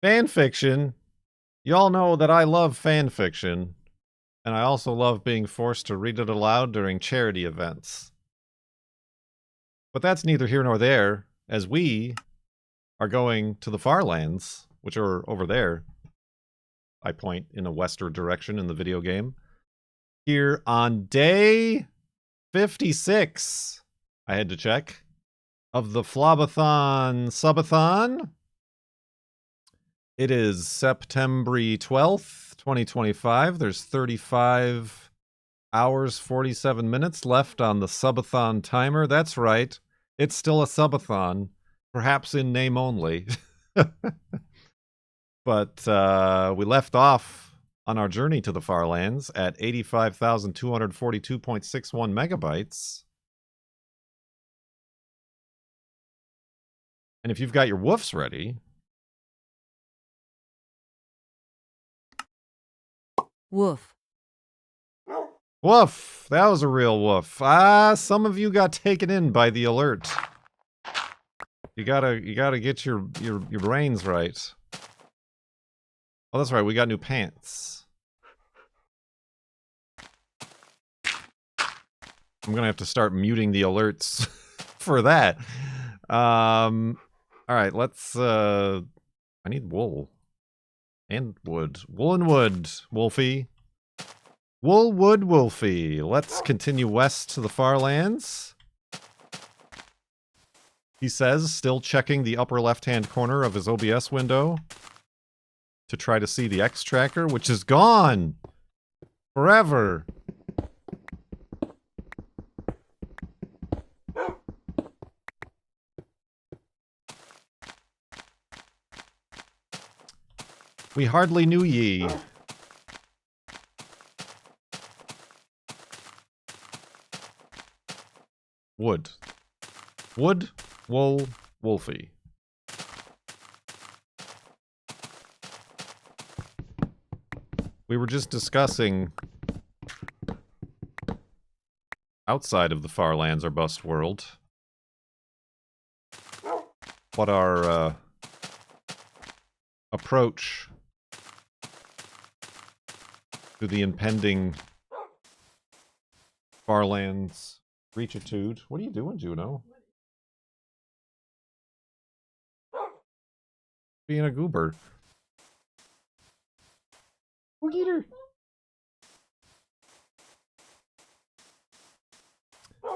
Fan fiction. Y'all know that I love fan fiction, and I also love being forced to read it aloud during charity events. But that's neither here nor there, as we are going to the Farlands, which are over there. I point in a western direction in the video game. Here on day 56, I had to check, of the FLoB-a-Thon Subathon. It is September 12th, 2025. There's 35 hours, 47 minutes left on the Subathon timer. That's right. It's still a Subathon, perhaps in name only. But we left off on our journey to the Farlands at 85,242.61 megabytes. And if you've got your woofs ready... Woof. Woof! That was a real woof. Some of you got taken in by the alert. You gotta get your brains right. Oh, that's right, we got new pants. I'm gonna have to start muting the alerts for that. Alright, let's, I need wool. And wood. Wool and wood, Wolfie. Wool, wood, Wolfie. Let's continue west to the Farlands. He says, still checking the upper left-hand corner of his OBS window to try to see the X tracker, which is gone forever. We hardly knew ye. Wood. Wood, wool, Wolfie. We were just discussing outside of the Farlands or Bust world what our approach to the impending Farlands reachitude. What are you doing, Juno? Being a goober. Look at her.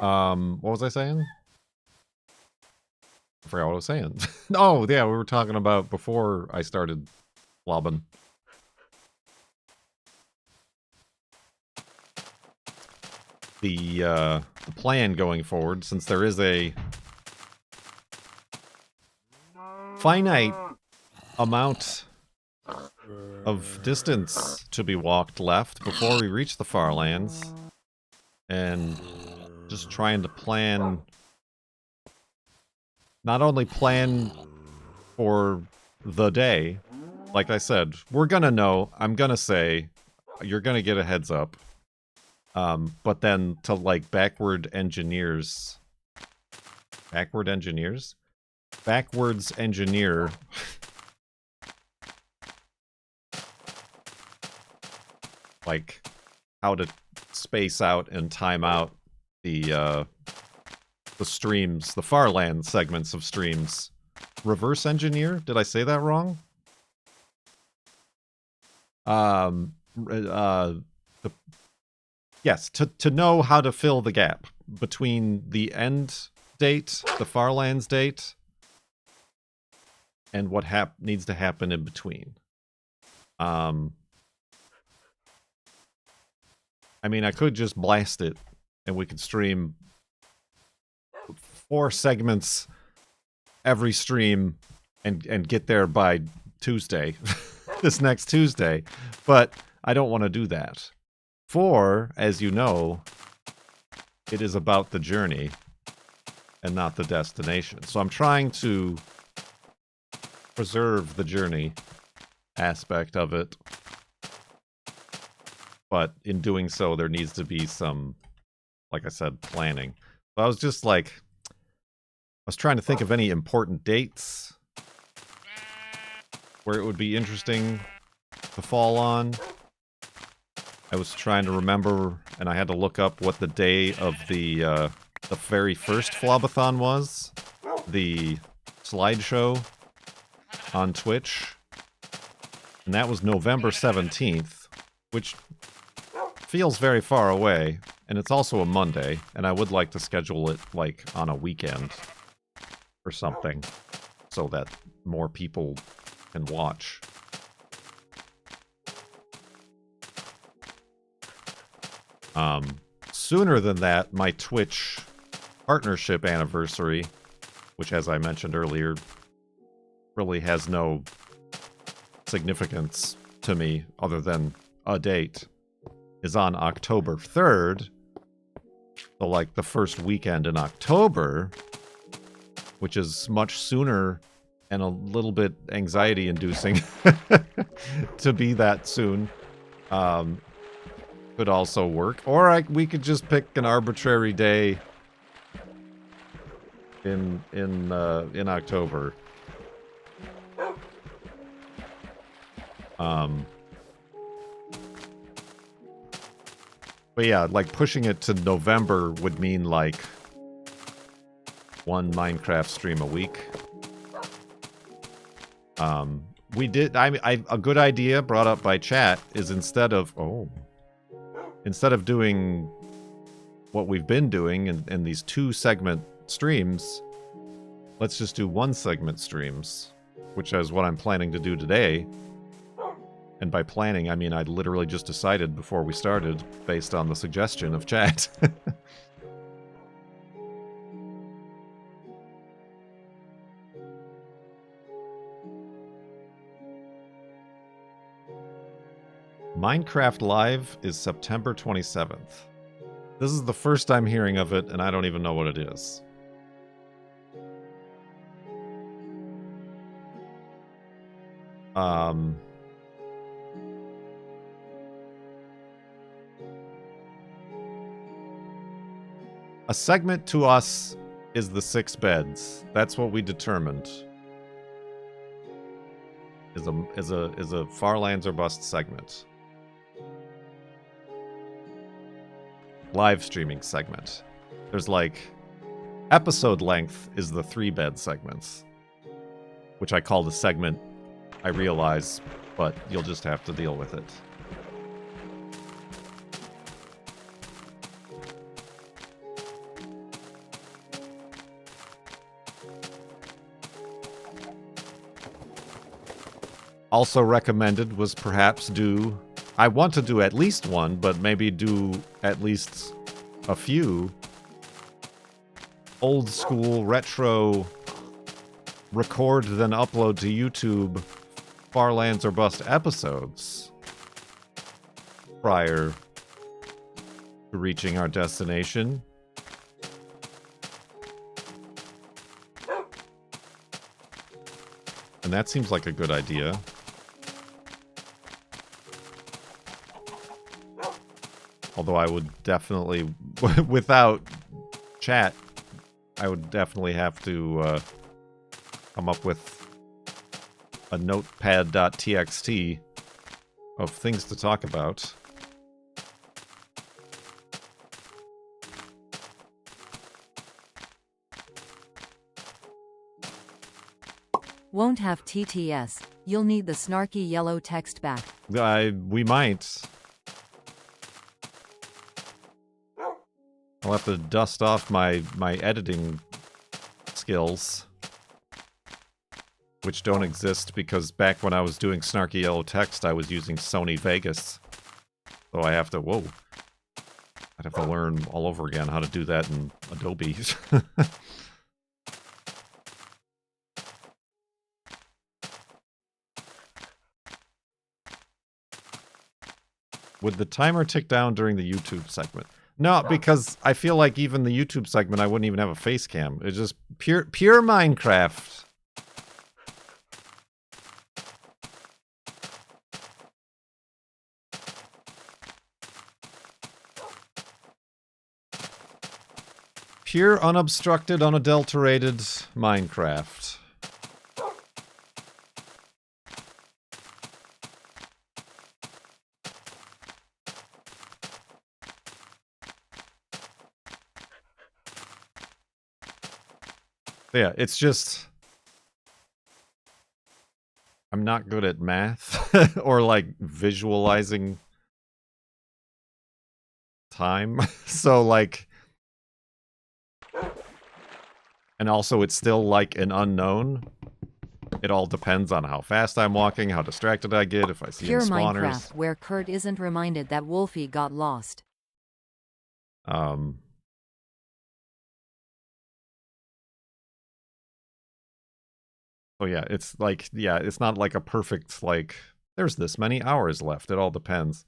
What was I saying? I forgot what I was saying. Oh, yeah, we were talking about before I started flobbing. The plan going forward, since there is a finite amount of distance to be walked left before we reach the Farlands, and just trying to plan, not only plan for the day, like I said, we're gonna know, I'm gonna say, you're gonna get a heads up, but then to like backwards engineer like how to space out and time out the streams, the Farland segments of streams. Reverse engineer? Did I say that wrong? Yes, to know how to fill the gap between the end date, the Farlands date, and what needs to happen in between. I mean, I could just blast it, and we could stream 4 segments every stream and get there by Tuesday, this next Tuesday, but I don't want to do that. For, as you know, it is about the journey and not the destination. So I'm trying to preserve the journey aspect of it. But in doing so, there needs to be some, like I said, planning. So I was just like, I was trying to think of any important dates where it would be interesting to fall on. I was trying to remember, and I had to look up what the day of the very first FLoB-a-Thon was. The slideshow on Twitch. And that was November 17th, which feels very far away. And it's also a Monday, and I would like to schedule it, like, on a weekend or something, so that more people can watch. Sooner than that, my Twitch partnership anniversary, which, as I mentioned earlier, really has no significance to me other than a date, is on October 3rd. So, like, the first weekend in October, which is much sooner and a little bit anxiety-inducing to be that soon, could also work. Or we could just pick an arbitrary day in October. But yeah, like, pushing it to November would mean, like, one Minecraft stream a week. We did, a good idea brought up by chat is instead of doing what we've been doing in these 2-segment streams, let's just do 1-segment streams, which is what I'm planning to do today. And by planning, I mean I literally just decided before we started, based on the suggestion of chat. Minecraft Live is September 27th. This is the first I'm hearing of it, and I don't even know what it is. A segment to us is the 6 beds. That's what we determined. Is a Farlands or Bust segment. Live streaming segment. There's, like, episode length is the 3-bed segments, which I call the segment, I realize, but you'll just have to deal with it. Also recommended was perhaps do... I want to do at least one, but maybe do at least a few old school, retro, record then upload to YouTube Farlands or Bust episodes prior to reaching our destination. And that seems like a good idea. Although I would definitely, without chat, I would definitely have to come up with a notepad.txt of things to talk about. Won't have TTS. You'll need the snarky yellow text back. We might. I'll have to dust off my editing skills, which don't exist because back when I was doing snarky yellow text, I was using Sony Vegas. So I have to, I'd have to learn all over again how to do that in Adobe. Would the timer tick down during the YouTube segment? No, because I feel like even the YouTube segment, I wouldn't even have a face cam. It's just pure Minecraft. Pure, unobstructed, unadulterated Minecraft. Yeah, it's just I'm not good at math or like visualizing time. So like, and also it's still like an unknown. It all depends on how fast I'm walking, how distracted I get, if I see Pure any spawners. Minecraft, where Kurt isn't reminded that Wolfie got lost. So yeah, it's like, yeah, it's not like a perfect, like, there's this many hours left. It all depends.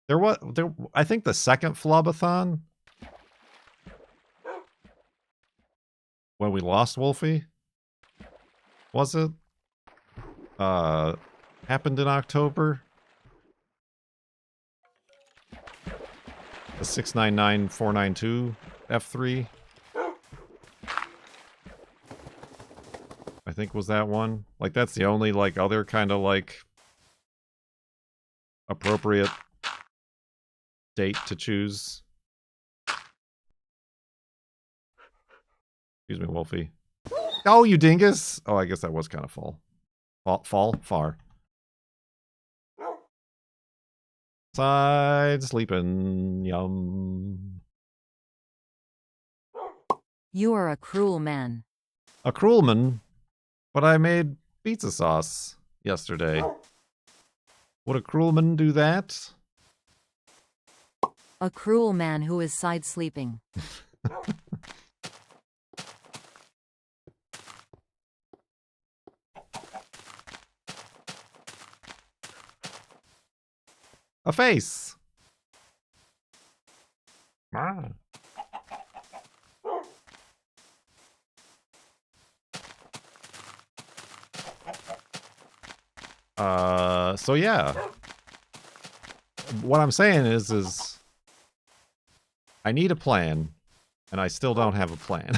I think the second FLoB-a-Thon, when we lost Wolfie, was it? Happened in October. The 699492 F3. I think was that one. Like, that's the only, like, other kind of, like, appropriate date to choose. Excuse me, Wolfie. Oh, you dingus! Oh, I guess that was kind of full. Far. Side sleeping, yum. You are a cruel man. A cruel man, but I made pizza sauce yesterday. Would a cruel man do that? A cruel man who is side sleeping. A face. Ah. So yeah. What I'm saying is I need a plan, and I still don't have a plan.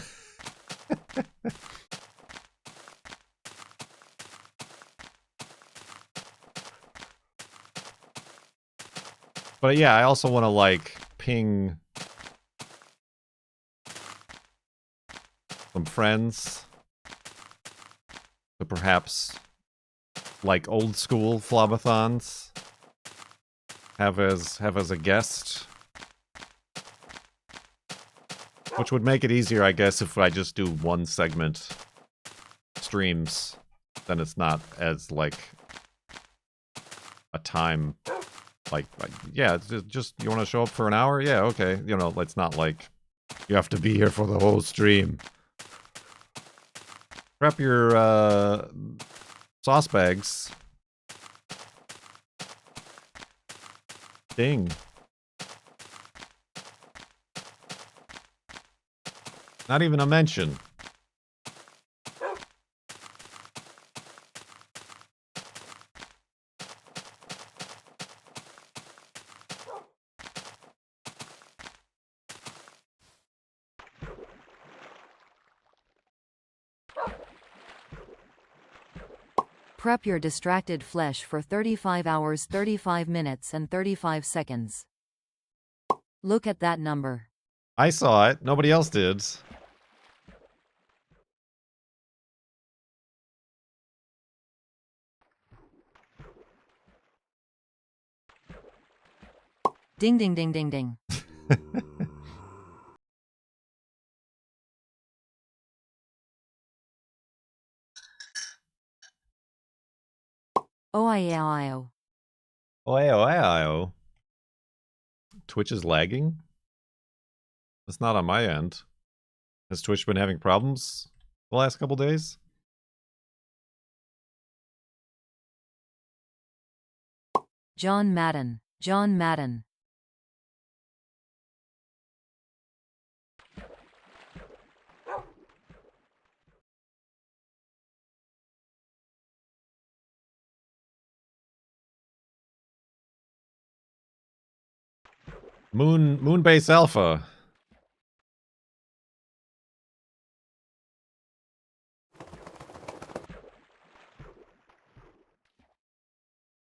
But yeah, I also want to, like, ping some friends to perhaps, like, old school FLoB-a-Thons have as a guest, which would make it easier, I guess, if I just do one segment streams. Then it's not as, like, a time, like yeah, it's just you want to show up for an hour? Yeah, okay. You know, it's not like you have to be here for the whole stream. Prep your sauce bags. Ding. Not even a mention. Prep your distracted flesh for 35 hours, 35 minutes, and 35 seconds. Look at that number. I saw it. Nobody else did. Ding ding ding ding ding. Oh. Oh. Twitch is lagging? That's not on my end. Has Twitch been having problems the last couple days? John Madden. Moonbase Alpha.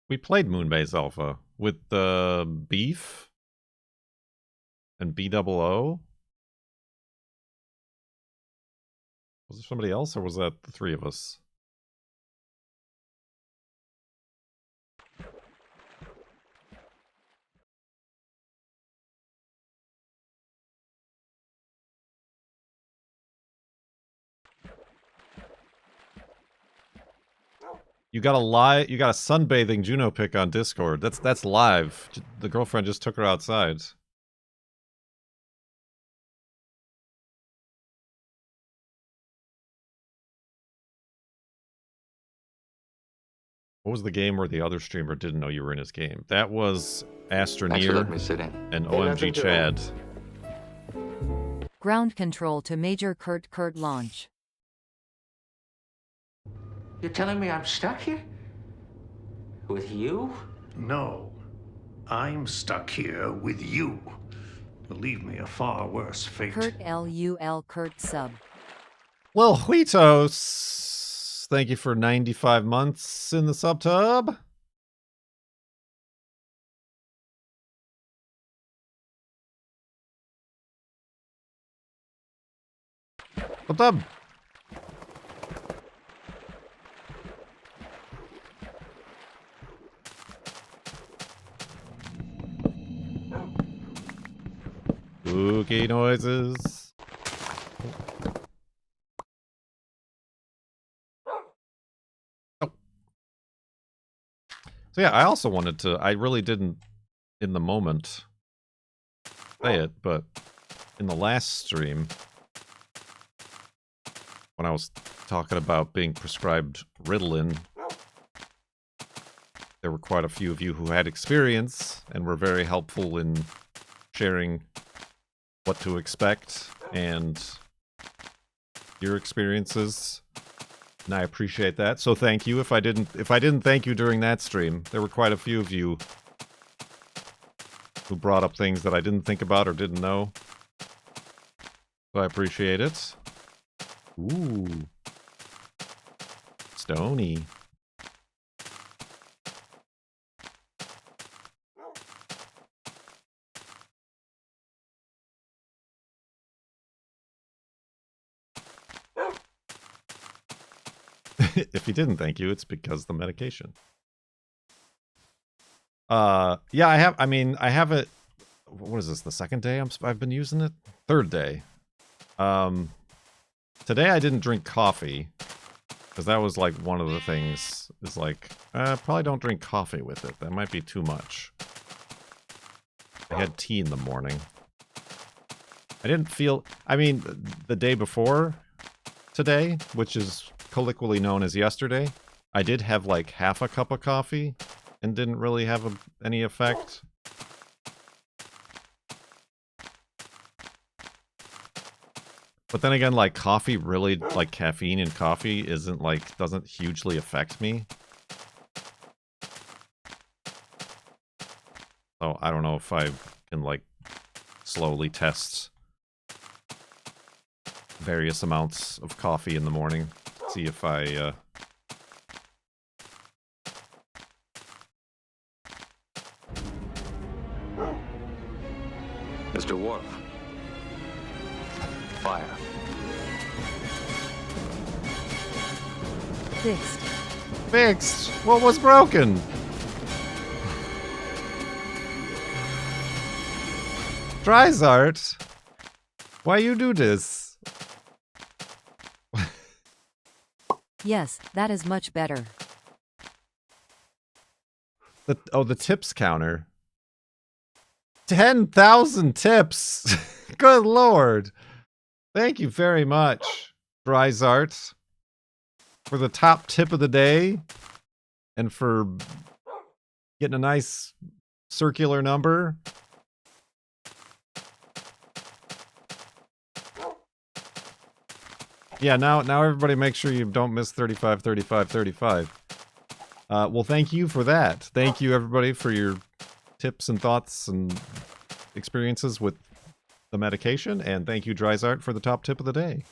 We played Moonbase Alpha with the Beef and BOO. Was there somebody else, or was that the three of us? You got a sunbathing Juno pic on Discord. That's live. The girlfriend just took her outside. What was the game where the other streamer didn't know you were in his game? That was Astroneer and OMG Chad. Ground control to Major Kurt launch. You're telling me I'm stuck here? With you? No. I'm stuck here with you. Believe me, a far worse fate. Kurt LUL Kurt sub. Well, Huitos, thank you for 95 months in the subtub. Subtub. Spooky noises. Oh. So yeah, I also wanted to, I really didn't in the moment say it, but in the last stream, when I was talking about being prescribed Ritalin, there were quite a few of you who had experience and were very helpful in sharing what to expect and your experiences, and I appreciate that. So thank you. If I didn't thank you during that stream, there were quite a few of you who brought up things that I didn't think about or didn't know. So I appreciate it. Ooh. Stony. If he didn't thank you, it's because the medication. Yeah, I have it. What is this? The second day I've been using it? Third day. Today I didn't drink coffee because that was like one of the things. Is like, probably don't drink coffee with it. That might be too much. I had tea in the morning. I didn't feel. I mean, the day before today, which is colloquially known as yesterday, I did have like half a cup of coffee and didn't really have any effect. But then again, like coffee really, like caffeine in coffee isn't like, doesn't hugely affect me. So I don't know if I can like slowly test various amounts of coffee in the morning. See if I, Mr. Worf. Fire. Fixed. Fixed! What was broken? Dryzart? Why you do this? Yes, that is much better. The tips counter. 10,000 tips! Good lord! Thank you very much, Dryzart, for the top tip of the day, and for getting a nice circular number. Yeah, now everybody make sure you don't miss 35, 35, 35. Well, thank you for that. Thank you, everybody, for your tips and thoughts and experiences with the medication. And thank you, Dryzart, for the top tip of the day.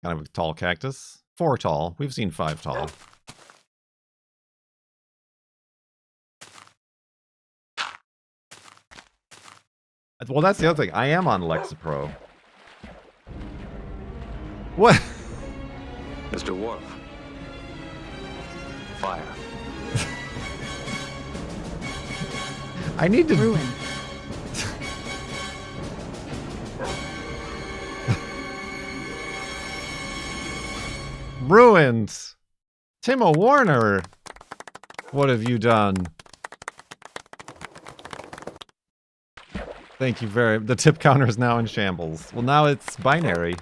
Kind of a tall cactus. 4 tall. We've seen 5 tall. Well, that's the other thing. I am on Lexapro. What? Mr. Worf. Fire. I need to... Ruin. Ruined. Timo Warner. What have you done? Thank you very... The tip counter is now in shambles. Well, now it's binary.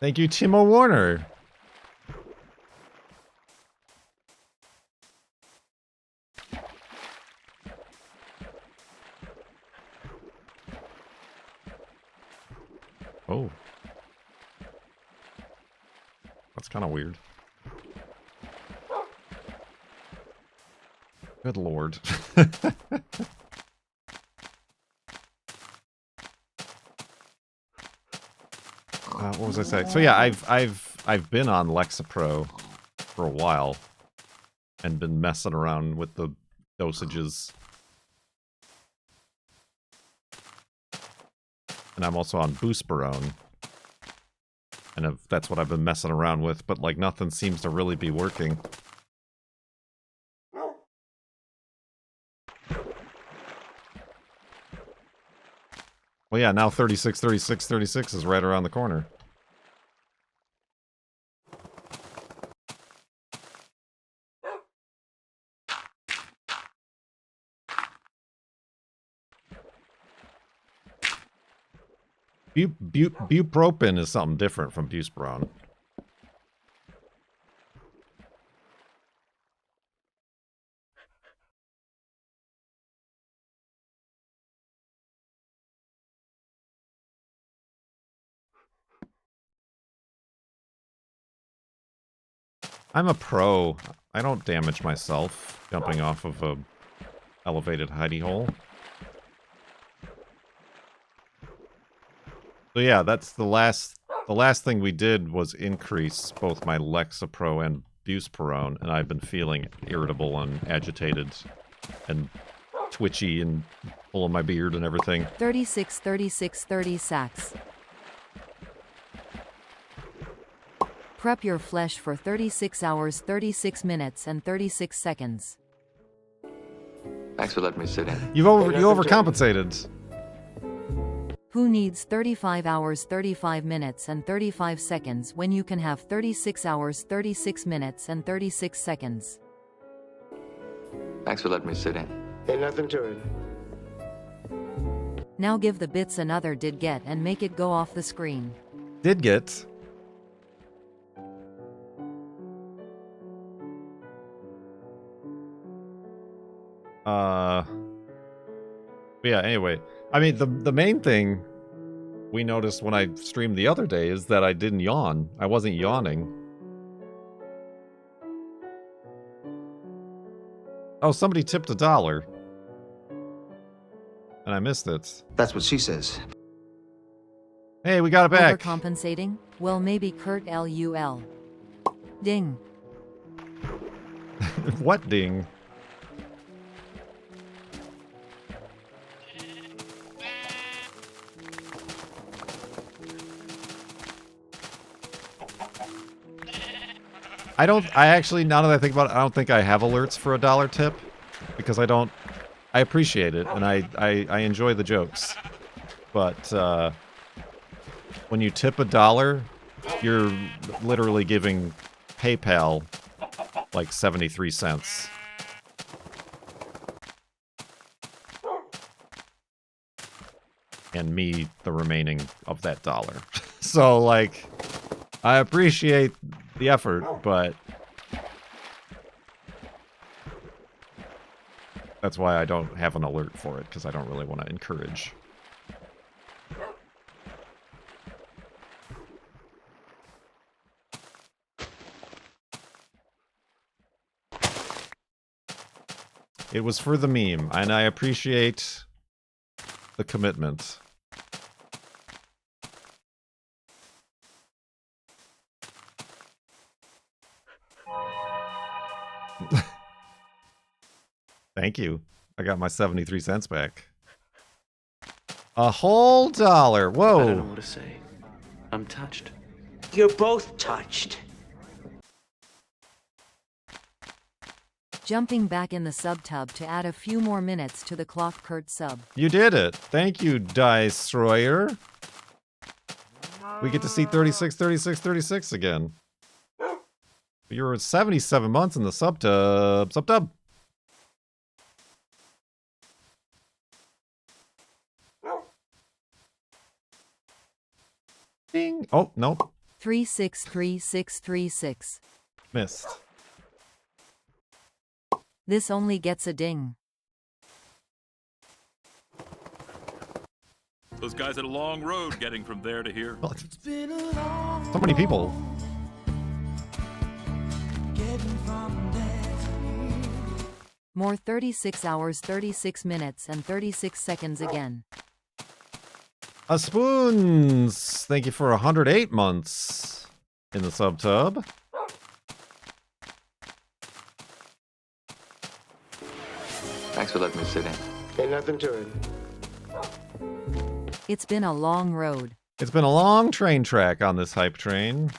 Thank you, Timo Warner. Oh. That's kind of weird. Good lord. What was I saying? So yeah, I've been on Lexapro for a while and been messing around with the dosages. And I'm also on Bust Marathon. And that's what I've been messing around with, but like nothing seems to really be working. Well, yeah, now 36, 36, 36 is right around the corner. Bupropion is something different from Bust Marathon. I'm a pro. I don't damage myself jumping off of a elevated hidey hole. So yeah, that's the last thing we did was increase both my Lexapro and Bust Marathon, and I've been feeling irritable and agitated and twitchy and pulling my beard and everything. 36, 36, 30 sacks. Prep your flesh for 36 hours, 36 minutes, and 36 seconds. Thanks for letting me sit in. You overcompensated. Who needs 35 hours, 35 minutes, and 35 seconds when you can have 36 hours, 36 minutes, and 36 seconds? Thanks for letting me sit in. Ain't nothing to it. Now give the bits another did get and make it go off the screen. Did get. Yeah, anyway. I mean, the main thing we noticed when I streamed the other day is that I didn't yawn. I wasn't yawning. Oh, somebody tipped $1. And I missed it. That's what she says. Hey, we got it back. Overcompensating? Well, maybe Kurt LUL. Ding. What ding? I actually, now that I think about it, I don't think I have alerts for $1 tip. Because I appreciate it, and I enjoy the jokes. But, when you tip $1, you're literally giving PayPal, like 73 cents. And me, the remaining of that $1. So, like, I appreciate the effort, but that's why I don't have an alert for it, because I don't really want to encourage. It was for the meme, and I appreciate the commitment. Thank you. I got my 73 cents back. A whole dollar. I don't know Whoa. what to say. I'm touched. You're both touched. Jumping back in the sub tub to add a few more minutes to the clock Kurt sub. You did it. Thank you, Destroyer. We get to see 36, 36, 36 again. You were 77 months in the sub tub. Sub tub. Ding. Oh, nope. 363636. Missed. This only gets a ding. Those guys had a long road getting from there to here. Well, so many people. More 36 hours 36 minutes and 36 seconds again. A Spoons. Thank you for 108 months in the sub tub. Thanks for letting me sit in. Ain't nothing to it. It's been a long road. It's been a long train track on this hype train.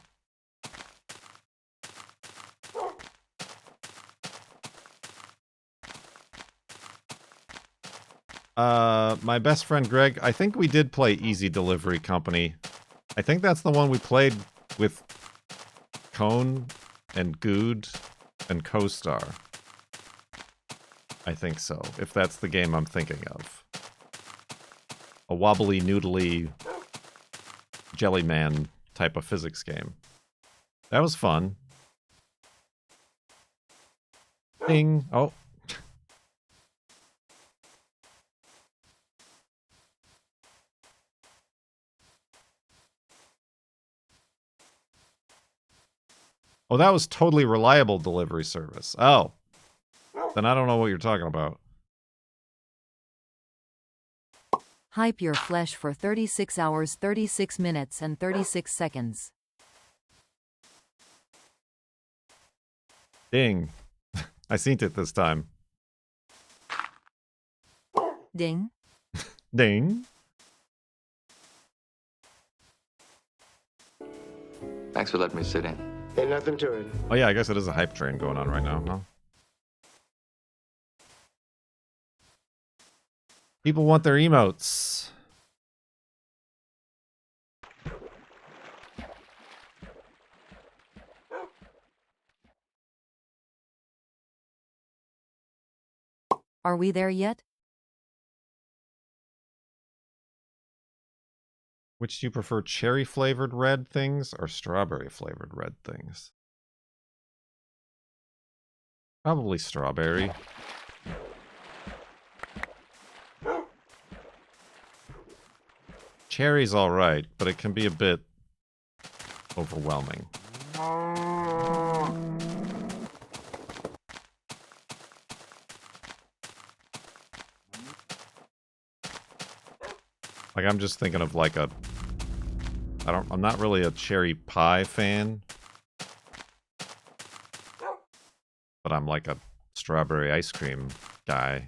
My best friend Greg, I think we did play Easy Delivery Company. I think that's the one we played with Cone and Good and Co-Star. I think so, if that's the game I'm thinking of. A wobbly, noodly, Jellyman type of physics game. That was fun. Ding. Oh. Oh, that was totally reliable delivery service. Oh. Then I don't know what you're talking about. Hype your flesh for 36 hours 36 minutes and 36 seconds. Ding. I seen it this time. Ding. Ding. Thanks for letting me sit in. Ain't nothing to it. Oh yeah, I guess it is a hype train going on right now, huh? People want their emotes. Are we there yet? Which do you prefer, cherry-flavored red things or strawberry-flavored red things? Probably strawberry. Cherry's alright, but it can be a bit overwhelming. Like, I'm just thinking of like a... I'm not really a cherry pie fan. But I'm like a strawberry ice cream guy.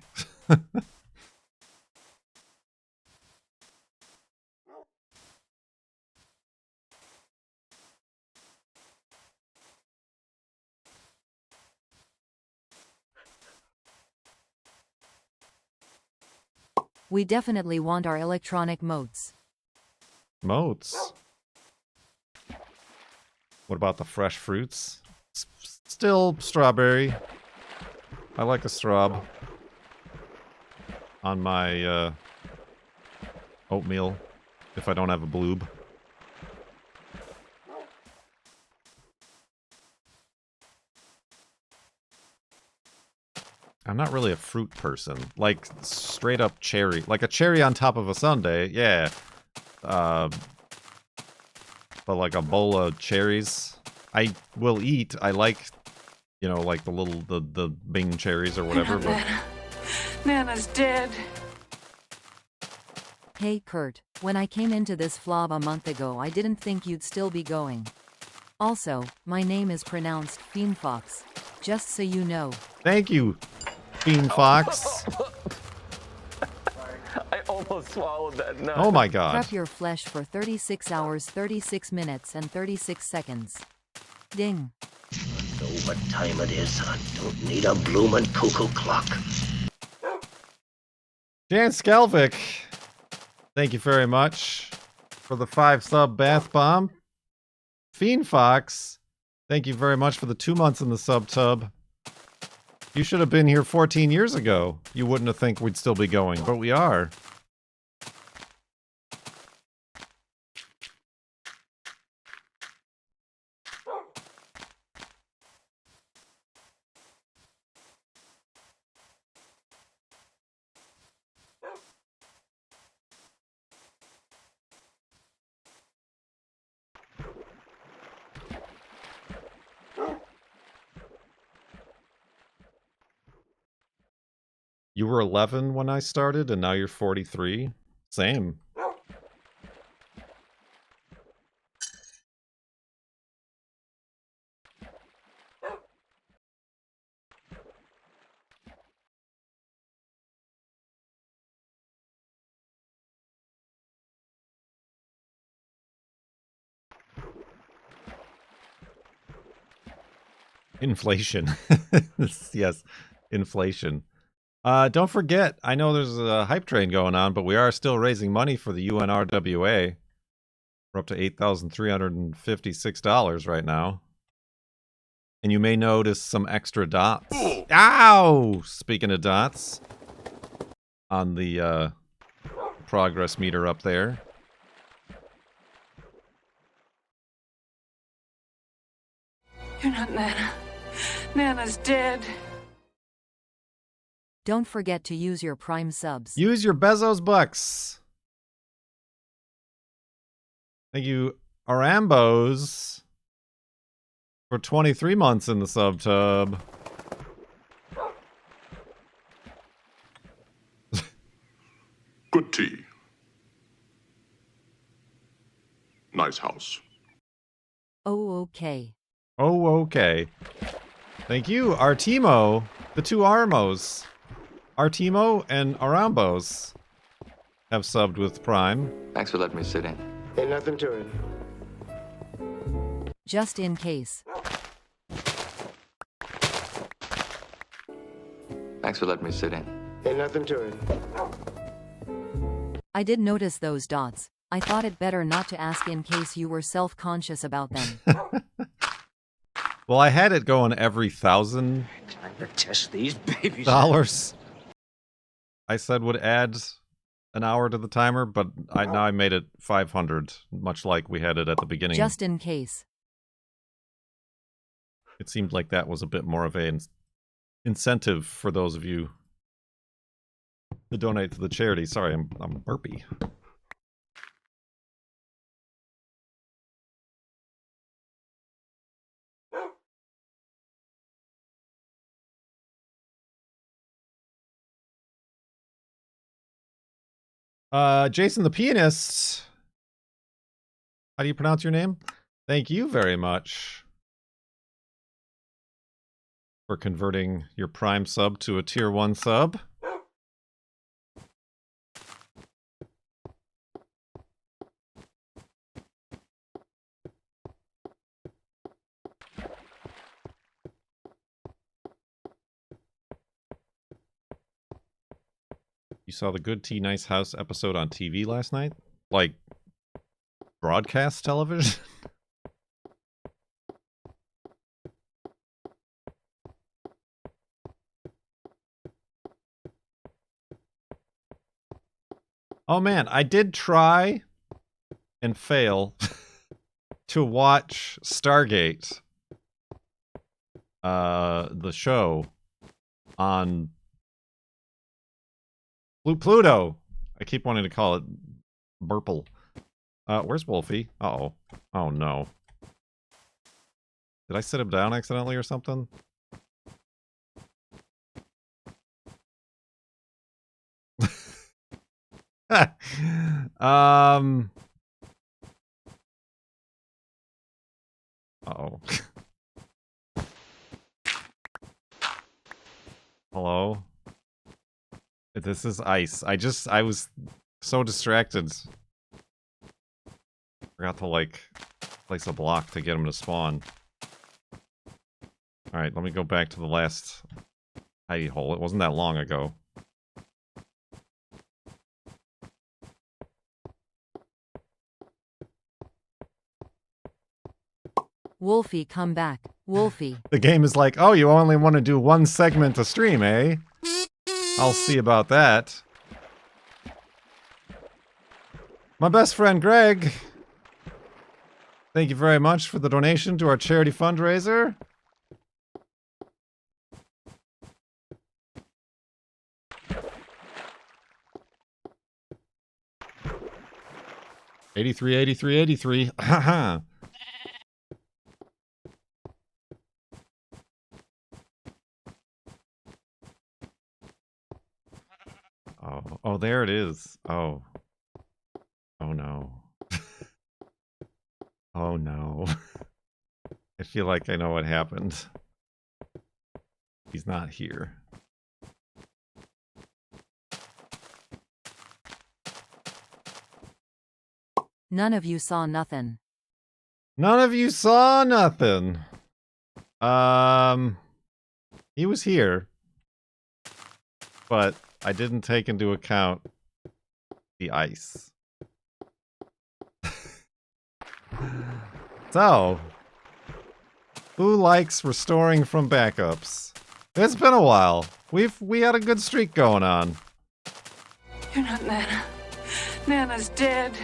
We definitely want our electronic moats. Moats? What about the fresh fruits? Still strawberry. I like a straw on my oatmeal if I don't have a bloob. I'm not really a fruit person. Like, straight up cherry. Like a cherry on top of a sundae, yeah. But like a bowl of cherries, I will eat. I like, you know, like the Bing cherries or whatever. But Nana's dead. Hey Kurt, when I came into this FLoB a month ago I didn't think you'd still be going. Also, my name is pronounced Fiendfox. Just so you know. Thank you. Fiend Fox. I almost swallowed that nut. Oh my god. Prep your flesh for 36 hours, 36 minutes, and 36 seconds. Ding. Know what time it is. I don't need a bloomin' cuckoo clock. Jan Skelvic, thank you very much for the 5 sub bath bomb. Fiend Fox, thank you very much for the 2 months in the sub tub. You should have been here 14 years ago. You wouldn't have think we'd still be going, but we are. You were 11 when I started, and now you're 43? Same. Inflation. Yes, inflation. Don't forget, I know there's a hype train going on, but we are still raising money for the UNRWA. We're up to $8,356 right now. And you may notice some extra dots. Ow! Speaking of dots, on the progress meter up there. You're not Nana. Nana's dead. Don't forget to use your Prime subs. Use your Bezos bucks. Thank you, Arambos, for 23 months in the sub tub. Good tea. Nice house. Oh, okay. Oh, okay. Thank you, Artemo, the 2 Armos. Artemo and Arambos have subbed with Prime. Thanks for letting me sit in. Ain't nothing to it. Just in case. Thanks for letting me sit in. Ain't nothing to it. I did notice those dots. I thought it better not to ask in case you were self-conscious about them. Well, I had it going every $1,000. Time to test these babies. I said would add an hour to the timer, but now I made it 500, much like we had it at the beginning. Just in case. It seemed like that was a bit more of an incentive for those of you to donate to the charity. Sorry, I'm burpy. Jason the Pianist. How do you pronounce your name? Thank you very much for converting your Prime sub to a Tier 1 sub. You saw the Good Tea Nice House episode on TV last night? Like, broadcast television? Oh man, I did try and fail to watch Stargate, the show on Pluto. I keep wanting to call it Burple. Where's Wolfie? Uh-oh. Oh no. Did I sit him down accidentally or something? Uh-oh. Hello? This is ice. I was so distracted. Forgot to, like, place a block to get him to spawn. Alright, let me go back to the last hidey hole. It wasn't that long ago. Wolfie, come back. Wolfie. The game is like, oh, you only want to do one segment a stream, eh? I'll see about that. My best friend Greg. Thank you very much for the donation to our charity fundraiser. $83.83.83. Haha. Oh, there it is. Oh. Oh no. Oh no. I feel like I know what happened. He's not here. None of you saw nothing. None of you saw nothing. He was here. But I didn't take into account the ice. So, who likes restoring from backups? It's been a while. We had a good streak going on. You're not Nana. Nana's dead.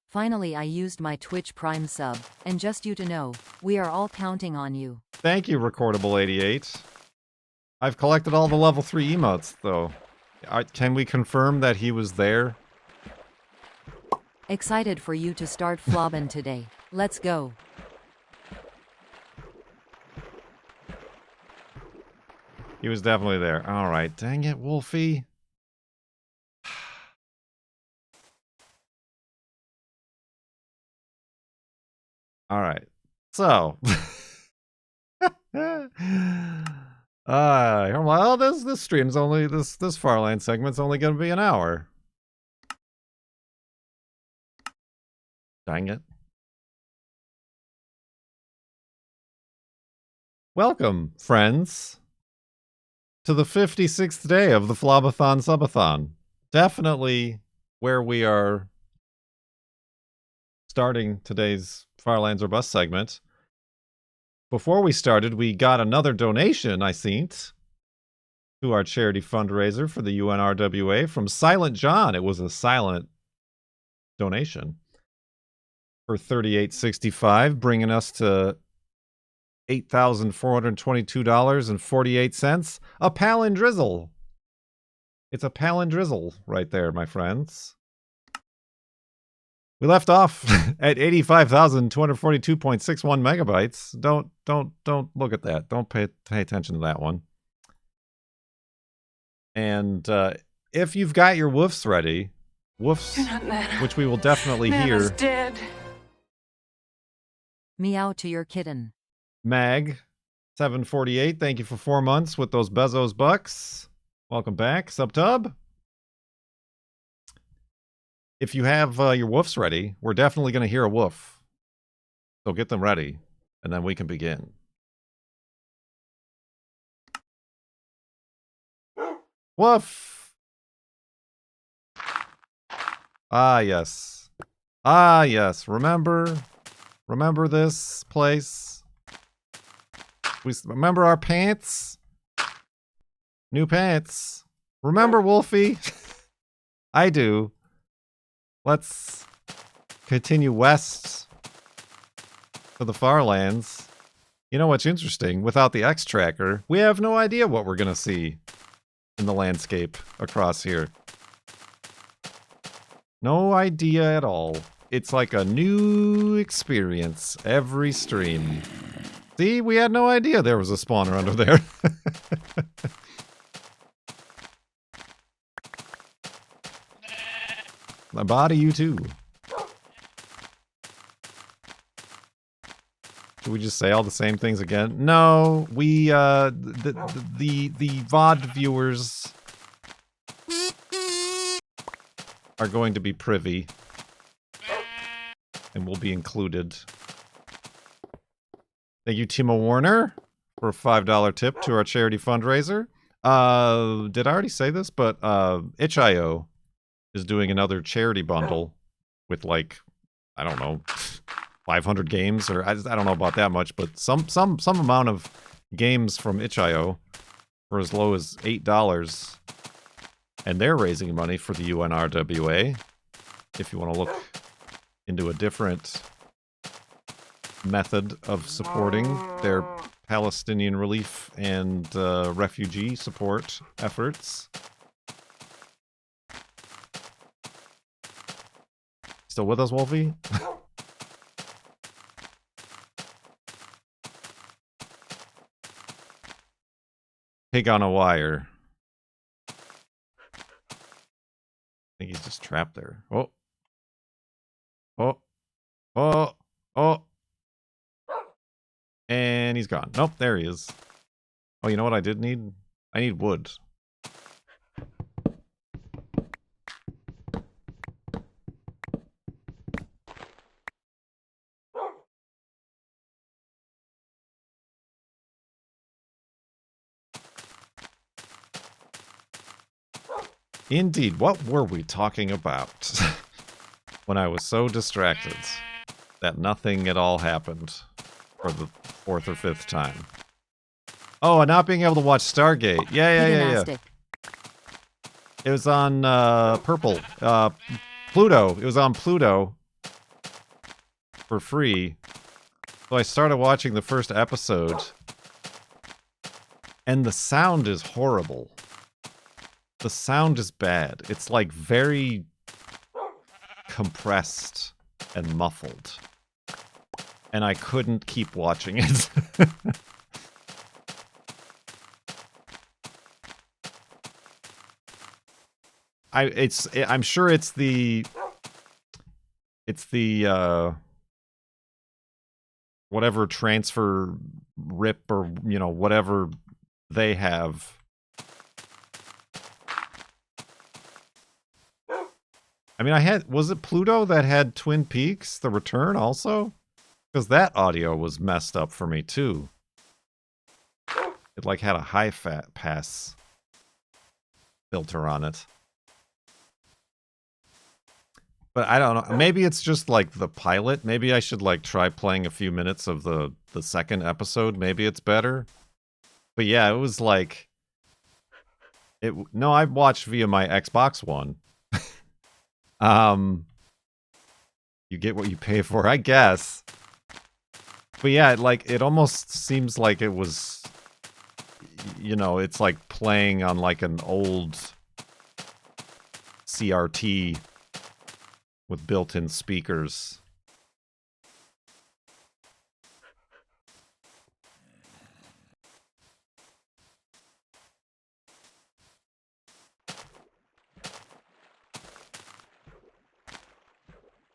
Finally I used my Twitch Prime sub, and just you to know, we are all counting on you. Thank you, Recordable88. I've collected all the level 3 emotes, though. Can we confirm that he was there? Excited for you to start FLoB-ing today. Let's go. He was definitely there. Alright, dang it, Wolfie. Alright, so... well, this stream's only... This Farlands segment's only gonna be an hour. Dang it. Welcome, friends, to the 56th day of the FLoB-a-Thon Subathon. Definitely where we are starting today's Farlands or Bust segment. Before we started, we got another donation, I seen, to our charity fundraiser for the UNRWA from Silent John. It was a silent donation for $38.65, bringing us to $8,422.48. A palindrizzle. It's a palindrizzle right there, my friends. We left off at 85,242.61 megabytes. Don't look at that. Don't pay attention to that one. And if you've got your woofs ready, woofs, which we will definitely hear. Dead. Meow to your kitten. Mag 748, thank you for 4 months with those Bezos bucks. Welcome back, Subtub. If you have your woofs ready, we're definitely going to hear a woof. So get them ready, and then we can begin. Woof! Ah, yes. Ah, yes. Remember this place? We remember our pants? New pants. Remember, Wolfie? I do. Let's continue west to the Farlands. You know what's interesting? Without the X tracker, we have no idea what we're going to see in the landscape across here. No idea at all. It's like a new experience every stream. See, we had no idea there was a spawner under there. I body you too. Do we just say all the same things again? No, we the VOD viewers are going to be privy and will be included. Thank you, Timo Warner, for a $5 tip to our charity fundraiser. Did I already say this? But itch.io is doing another charity bundle with like, I don't know, 500 games, or I don't know about that much, but some amount of games from itch.io for as low as $8, and they're raising money for the UNRWA. If you want to look into a different method of supporting their Palestinian relief and refugee support efforts. Still with us, Wolfie? Pig on a wire. I think he's just trapped there. Oh. Oh. Oh. Oh. And he's gone. Nope, there he is. Oh, you know what I did need? I need wood. Indeed, what were we talking about when I was so distracted that nothing at all happened for the 4th or 5th time? Oh, and not being able to watch Stargate. Yeah. It was on Purple. Pluto. It was on Pluto for free. So I started watching the first episode, and the sound is horrible. The sound is bad. It's like very compressed and muffled. And I couldn't keep watching it. I'm sure it's the whatever transfer rip or, you know, whatever they have. I mean, was it Pluto that had Twin Peaks, The Return also? Because that audio was messed up for me too. It like had a high-fat pass filter on it. But I don't know. Maybe it's just like the pilot. Maybe I should like try playing a few minutes of the second episode. Maybe it's better. But yeah, it was like... No, I watched via my Xbox One. You get what you pay for, I guess. But yeah, it almost seems like it was, you know, it's like playing on like an old CRT with built-in speakers.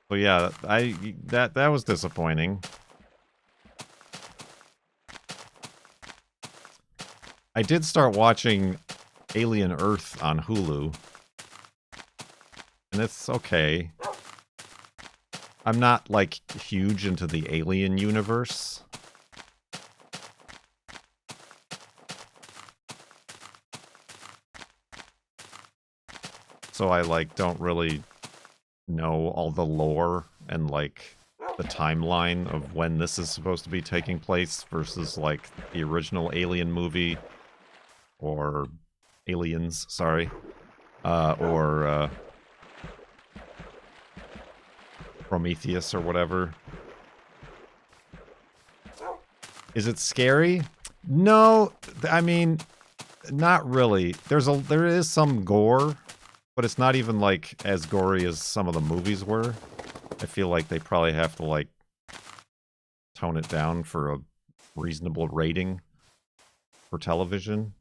So yeah, that was disappointing. I did start watching Alien Earth on Hulu. And it's okay. I'm not, like, huge into the Alien universe. So I, like, don't really know all the lore and, like, the timeline of when this is supposed to be taking place versus, like, the original Alien movie. Or Aliens, sorry. Or Prometheus or whatever. Is it scary? No, I mean, not really. There is some gore, but it's not even like as gory as some of the movies were. I feel like they probably have to like tone it down for a reasonable rating for television.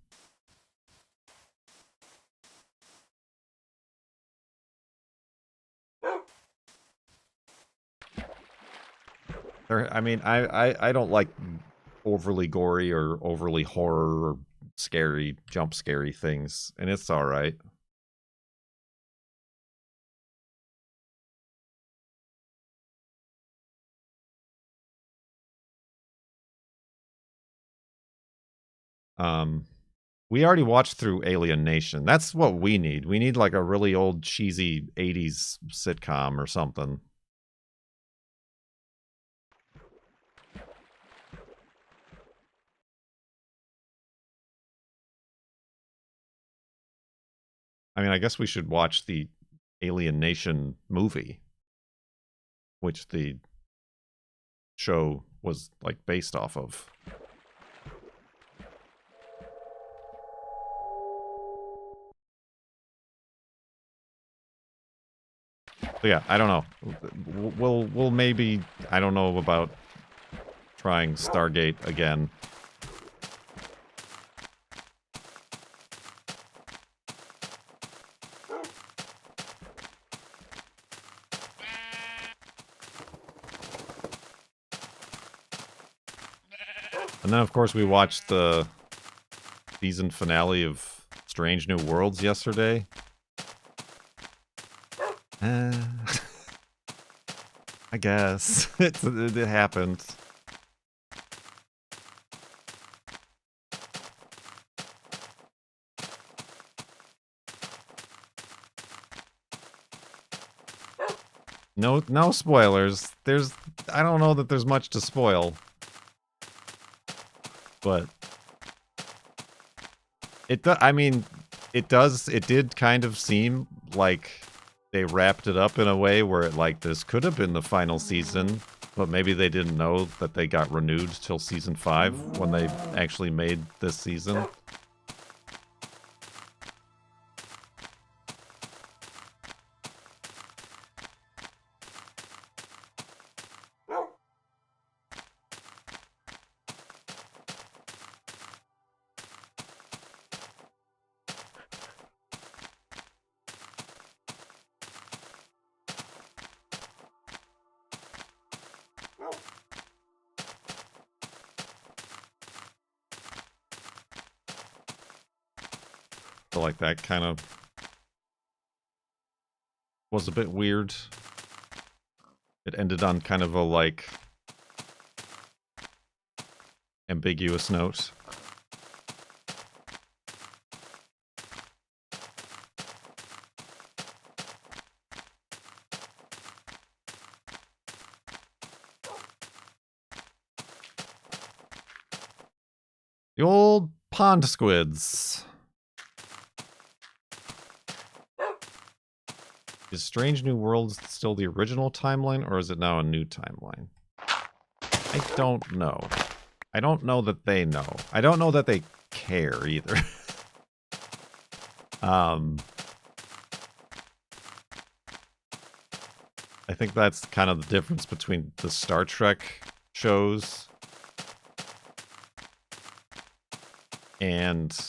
I mean, I don't like overly gory or overly horror or scary, jump scary things, and it's all right. We already watched through Alien Nation. That's what we need. We need like a really old cheesy 80s sitcom or something. I mean, I guess we should watch the Alien Nation movie, which the show was like based off of. So yeah, I don't know. We'll maybe, I don't know about trying Stargate again. And then, of course, we watched the season finale of Strange New Worlds yesterday. I guess. it happened. No spoilers. I don't know that there's much to spoil. But it did kind of seem like they wrapped it up in a way where this could have been the final season, but maybe they didn't know that they got renewed till season 5 when they actually made this season. So like that kind of was a bit weird. It ended on kind of a like ambiguous note. The old pond squids. Is Strange New Worlds still the original timeline, or is it now a new timeline? I don't know. I don't know that they know. I don't know that they care either. I think that's kind of the difference between the Star Trek shows and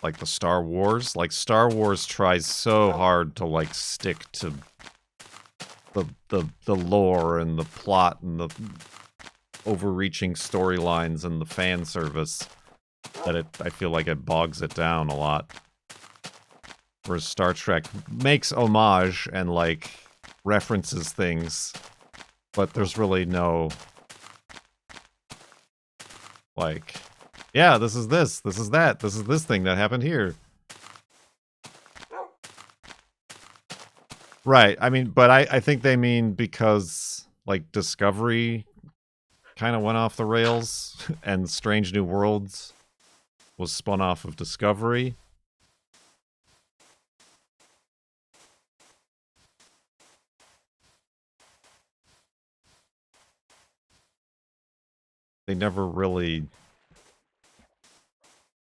like the Star Wars. Like Star Wars tries so hard to like stick to the lore and the plot and the overreaching storylines and the fan service that I feel like it bogs it down a lot. Whereas Star Trek makes homage and like references things, but there's really no like, yeah, this is this is that, this is this thing that happened here. Right, I mean, but I think they mean because, like, Discovery kind of went off the rails, and Strange New Worlds was spun off of Discovery. They never really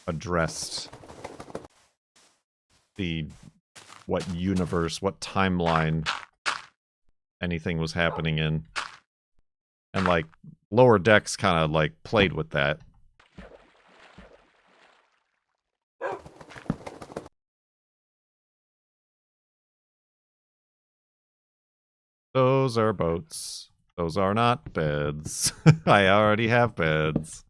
addressed what universe, what timeline anything was happening in. And, like, Lower Decks kind of, like, played with that. Those are boats. Those are not beds. I already have beds.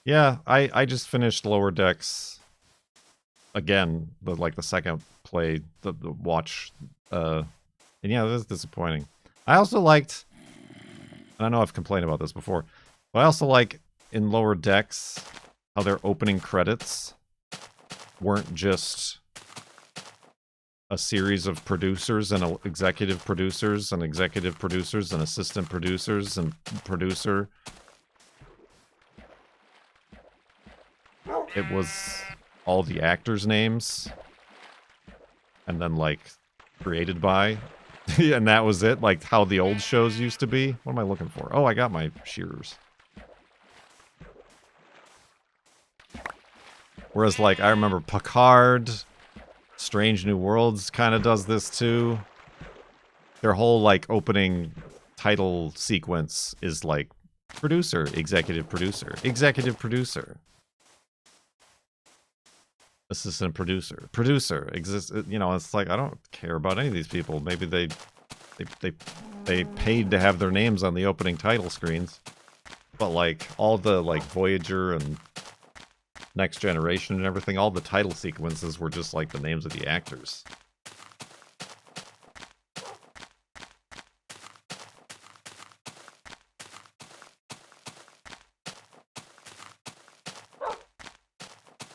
Yeah, I just finished Lower Decks again, the second play, the watch, and yeah, this is disappointing. I also liked, and I know I've complained about this before, but I also like in Lower Decks how their opening credits weren't just a series of producers and executive producers and executive producers and assistant producers and producer. It was all the actors' names, and then, like, created by, and that was it, like how the old shows used to be. What am I looking for? Oh, I got my shears. Whereas, like, I remember Picard, Strange New Worlds kind of does this too. Their whole, like, opening title sequence is, like, producer, executive producer, executive producer. Assistant producer, producer, you know, it's like, I don't care about any of these people. Maybe they paid to have their names on the opening title screens. But, like, all the, like, Voyager and Next Generation and everything, all the title sequences were just, like, the names of the actors.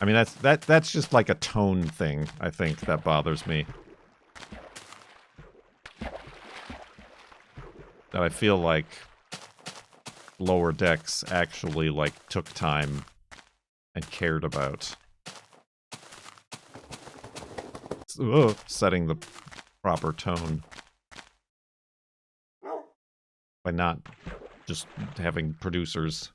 I mean, that's just like a tone thing, I think, that bothers me. That I feel like Lower Decks actually, like, took time and cared about setting the proper tone by not just having producers.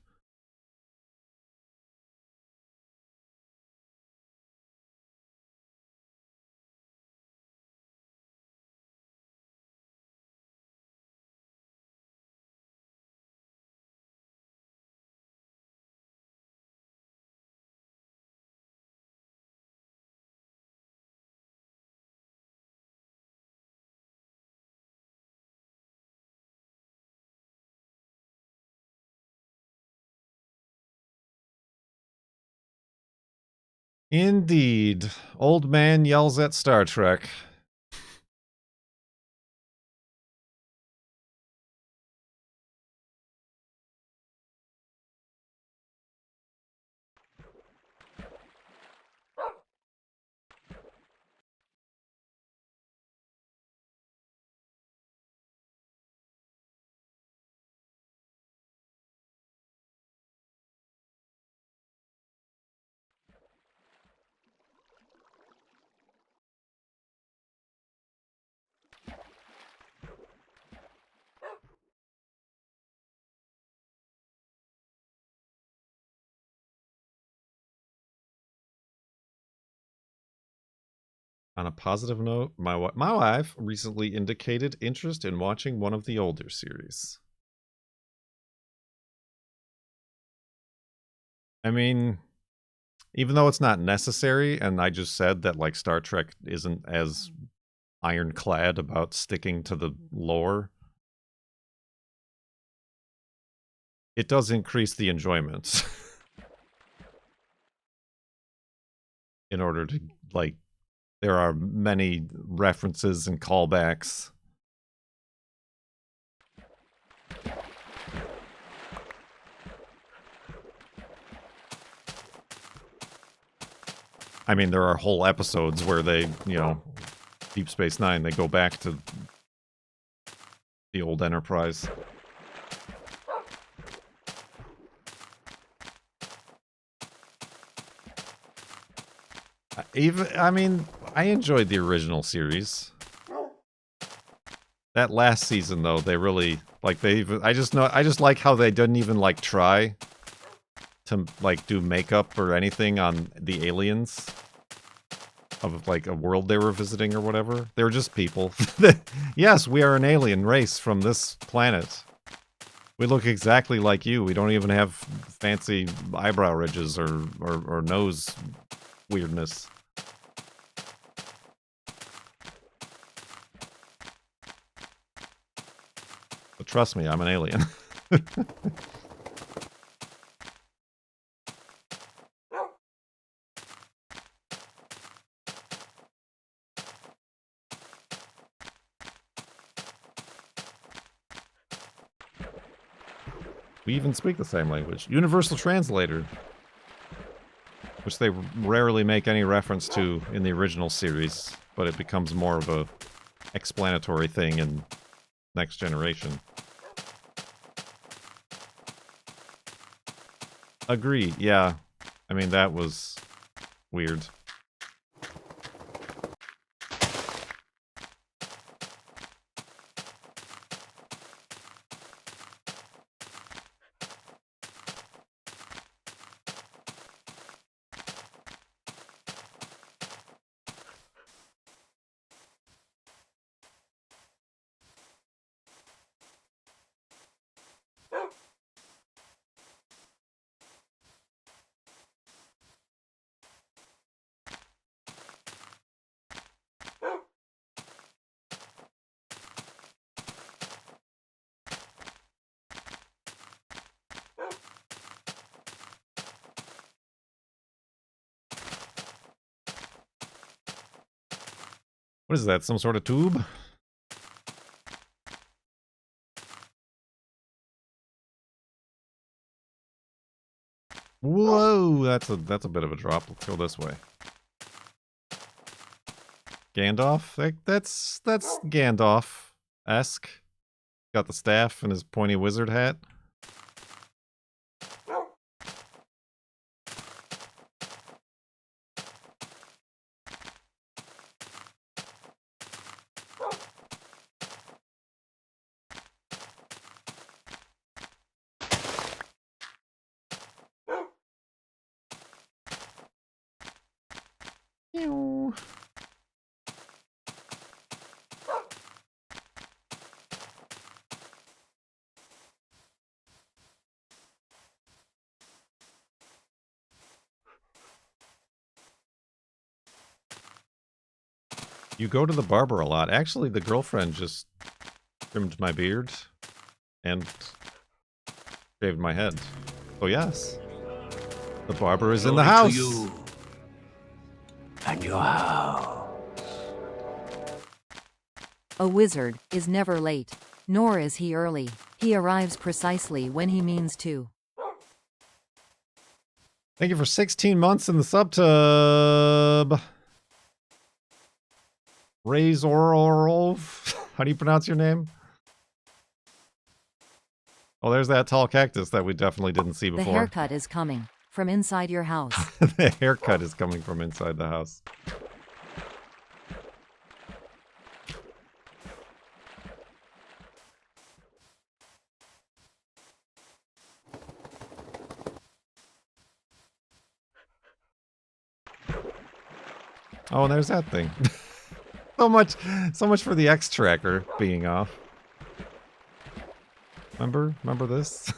Indeed. Old man yells at Star Trek. On a positive note, my wife recently indicated interest in watching one of the older series. I mean, even though it's not necessary, and I just said that, like, Star Trek isn't as ironclad about sticking to the lore, it does increase the enjoyment. In order to, like, there are many references and callbacks. I mean, there are whole episodes where they, you know, Deep Space Nine, they go back to the old Enterprise. I mean, I enjoyed the original series. That last season, though, they really, like, I just like how they didn't even, like, try to, like, do makeup or anything on the aliens. of like a world they were visiting or whatever. They were just people. Yes, we are an alien race from this planet. We look exactly like you. We don't even have fancy eyebrow ridges or nose weirdness. But trust me, I'm an alien. We even speak the same language. Universal translator. Which they rarely make any reference to in the original series, but it becomes more of a explanatory thing in Next Generation. Agreed, yeah. I mean, that was weird. What is that, some sort of tube? Whoa, that's a bit of a drop. Let's go this way. Gandalf? That's Gandalf-esque. Got the staff and his pointy wizard hat. Ew. You go to the barber a lot. Actually, the girlfriend just trimmed my beard and shaved my head. So yes, the barber is in the house. To you and your house. A wizard is never late, nor is he early. He arrives precisely when he means to. Thank you for 16 months in the subtub. Razorov. How do you pronounce your name? Oh, there's that tall cactus that we definitely didn't see before. The haircut is coming from inside your house. The haircut is coming from inside the house. Oh, and there's that thing. so much for the X tracker being off. Remember this?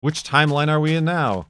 Which timeline are we in now?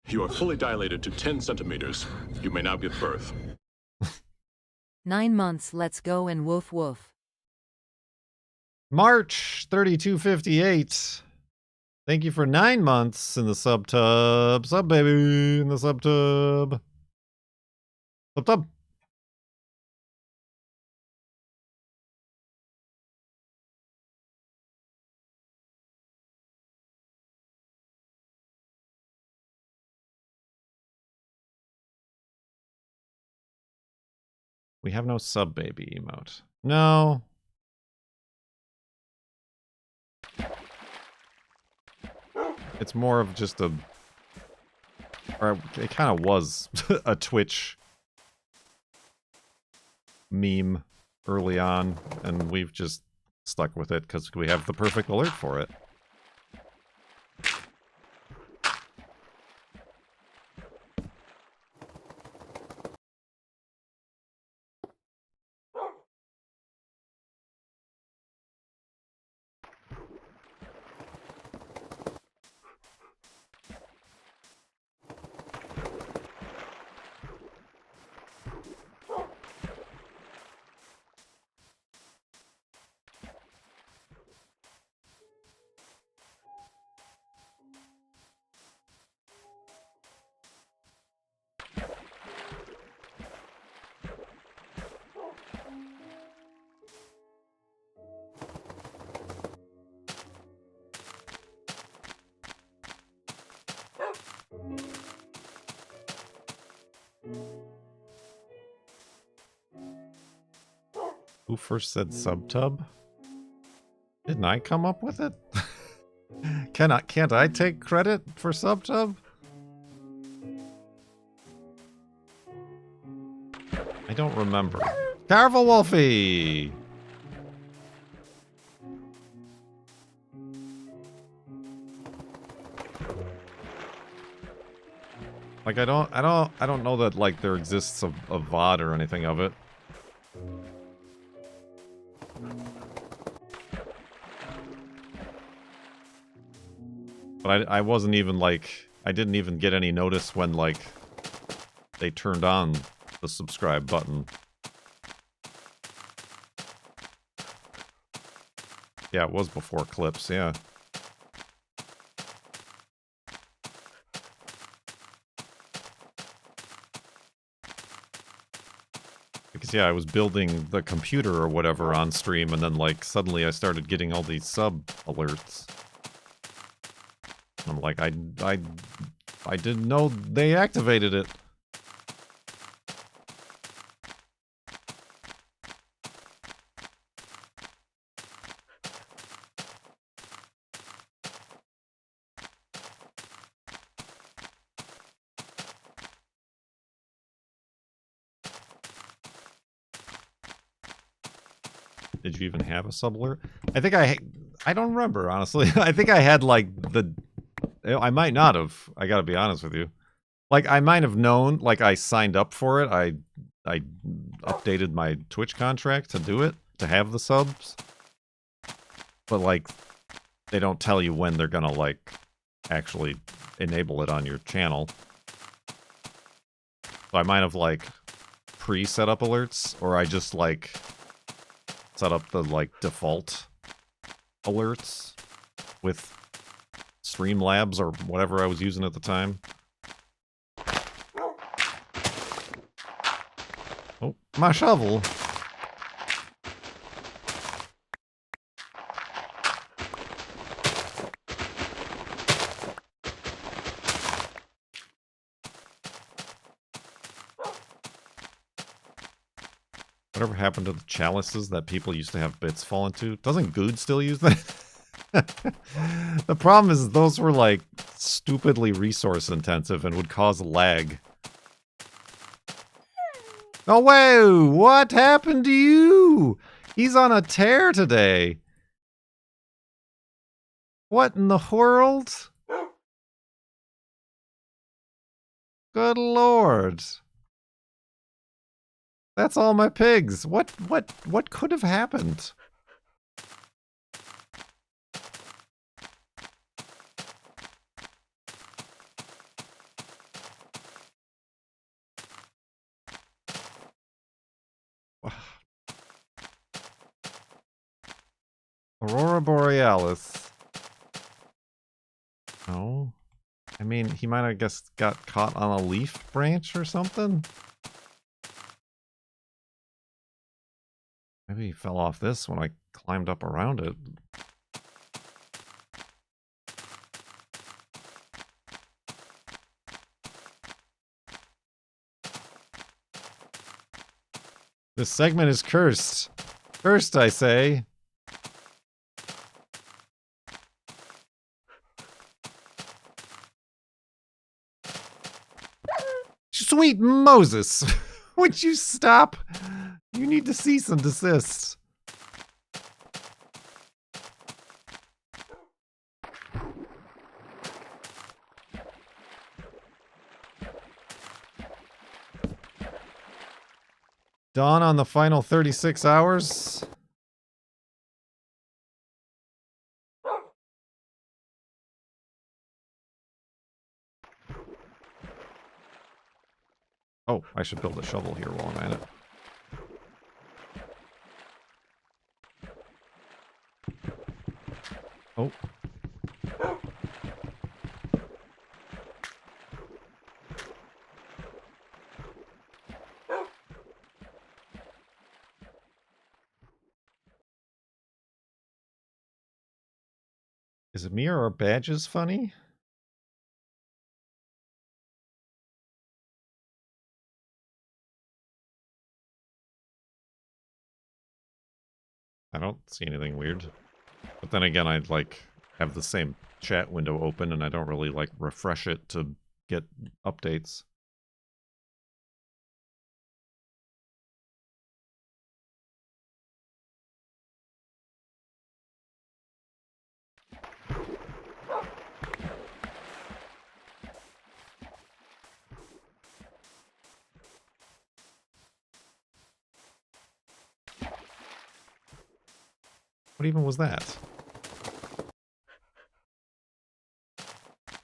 You are fully dilated to 10 centimeters. You may now give birth. 9 months, let's go and woof woof. March 3258. Thank you for 9 months in the subtub. Sub baby in the subtub. Subtub. We have no sub baby emote. No. It's more of just a... Or it kind of was a Twitch meme early on, and we've just stuck with it because we have the perfect alert for it. Who first said subtub? Didn't I come up with it? Can't I take credit for subtub? I don't remember. Careful, Wolfie! Like I don't know that like there exists a VOD or anything of it. But I wasn't even like, I didn't even get any notice when like they turned on the subscribe button. Yeah, it was before clips, yeah. Because yeah, I was building the computer or whatever on stream, and then like suddenly I started getting all these sub alerts. I'm like, I didn't know they activated it. Did you even have a sub alert? I think I don't remember, honestly. I think I had like I might not have. I gotta be honest with you. Like, I might have known, like, I signed up for it. I updated my Twitch contract to do it, to have the subs. But, like, they don't tell you when they're gonna, like, actually enable it on your channel. So I might have, like, pre-set up alerts, or I just, like, set up the, like, default alerts with Streamlabs or whatever I was using at the time. Oh, my shovel. Whatever happened to the chalices that people used to have bits fall into? Doesn't Good still use that? The problem is those were like stupidly resource intensive and would cause lag. Oh, whoa! What happened to you? He's on a tear today. What in the world? Good lord. That's all my pigs. What could have happened? Aurora Borealis. No. I mean, he might have guess got caught on a leaf branch or something. Maybe he fell off this when I climbed up around it. This segment is cursed. Cursed, I say. Sweet Moses! Would you stop? You need to cease and desist. Dawn on the final 36 hours. Oh, I should build a shovel here while I'm at it. Oh. Is it me or are badges funny? I don't see anything weird. But then again, I'd like have the same chat window open and I don't really like refresh it to get updates. What even was that?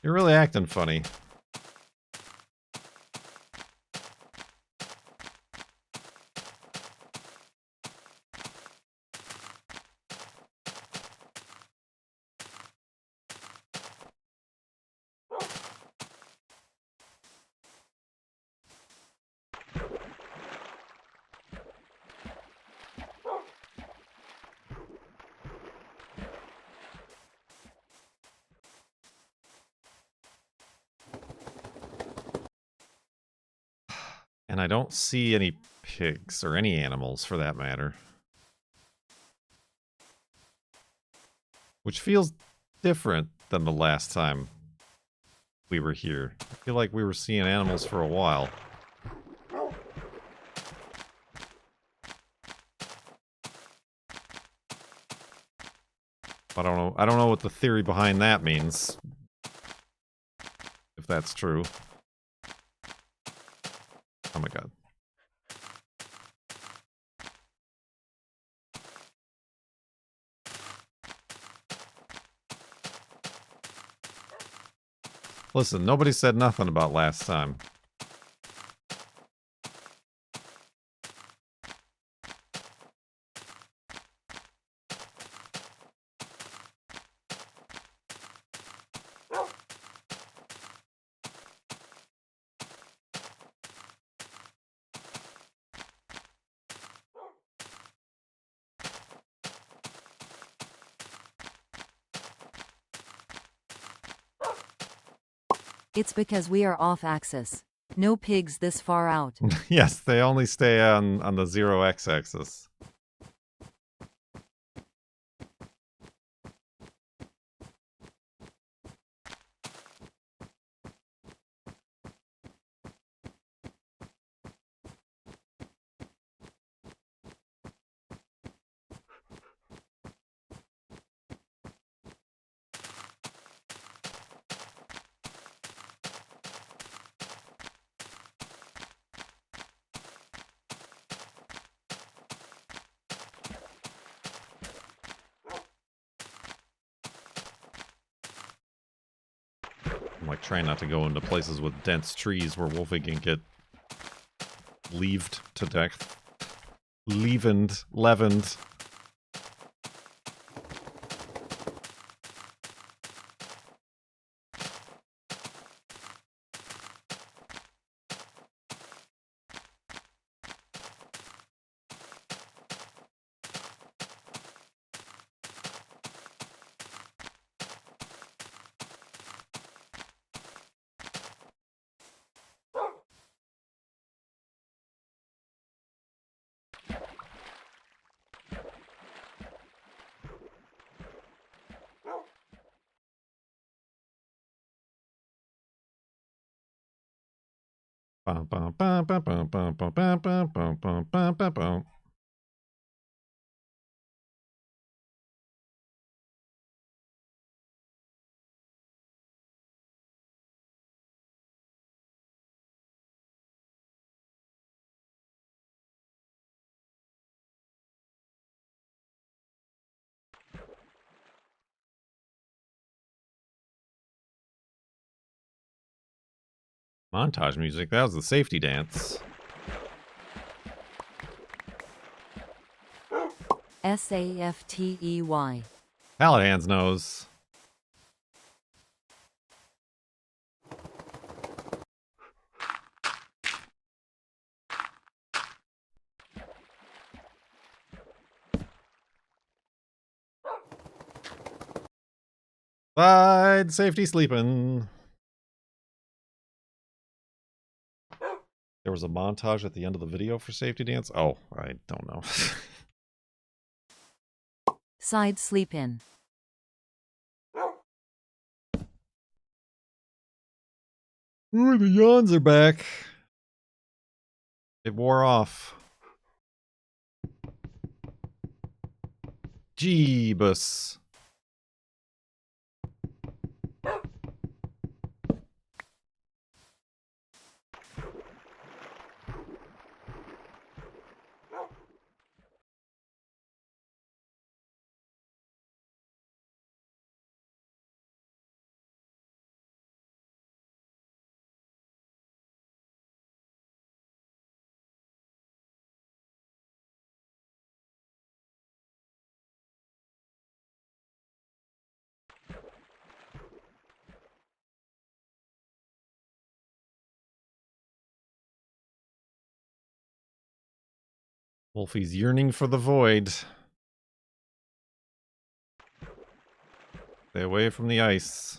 You're really acting funny. And I don't see any pigs, or any animals for that matter. Which feels different than the last time we were here. I feel like we were seeing animals for a while. I don't know what the theory behind that means. If that's true. Oh my god. Listen, nobody said nothing about last time. It's because we are off axis. No pigs this far out. Yes, they only stay on the 0x axis. I'm like trying not to go into places with dense trees where Wolfie can get leaved to death. Leavened. Bum, bum, bum, bum, bum, bum, bum, bum, bum, bum, bum, bum, bum, bum. Montage music. That was the safety dance. SAFTEY. Pallet hands knows. Side safety sleeping. There was a montage at the end of the video for safety dance. Oh, I don't know. Side sleep in. Ooh, the yawns are back. It wore off. Jeebus. Wolfie's yearning for the void. Stay away from the ice.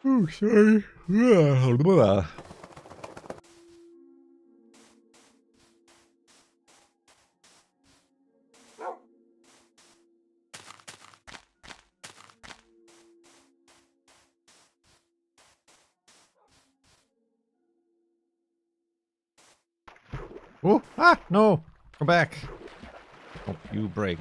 Oh, sorry. Blah. Oh, no. Come back. Oh, you break.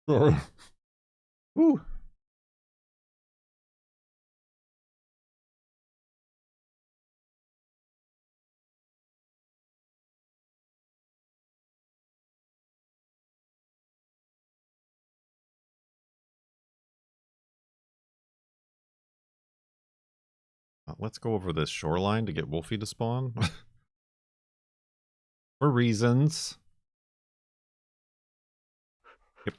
Ooh. Let's go over this shoreline to get Wolfie to spawn. For reasons. Yep.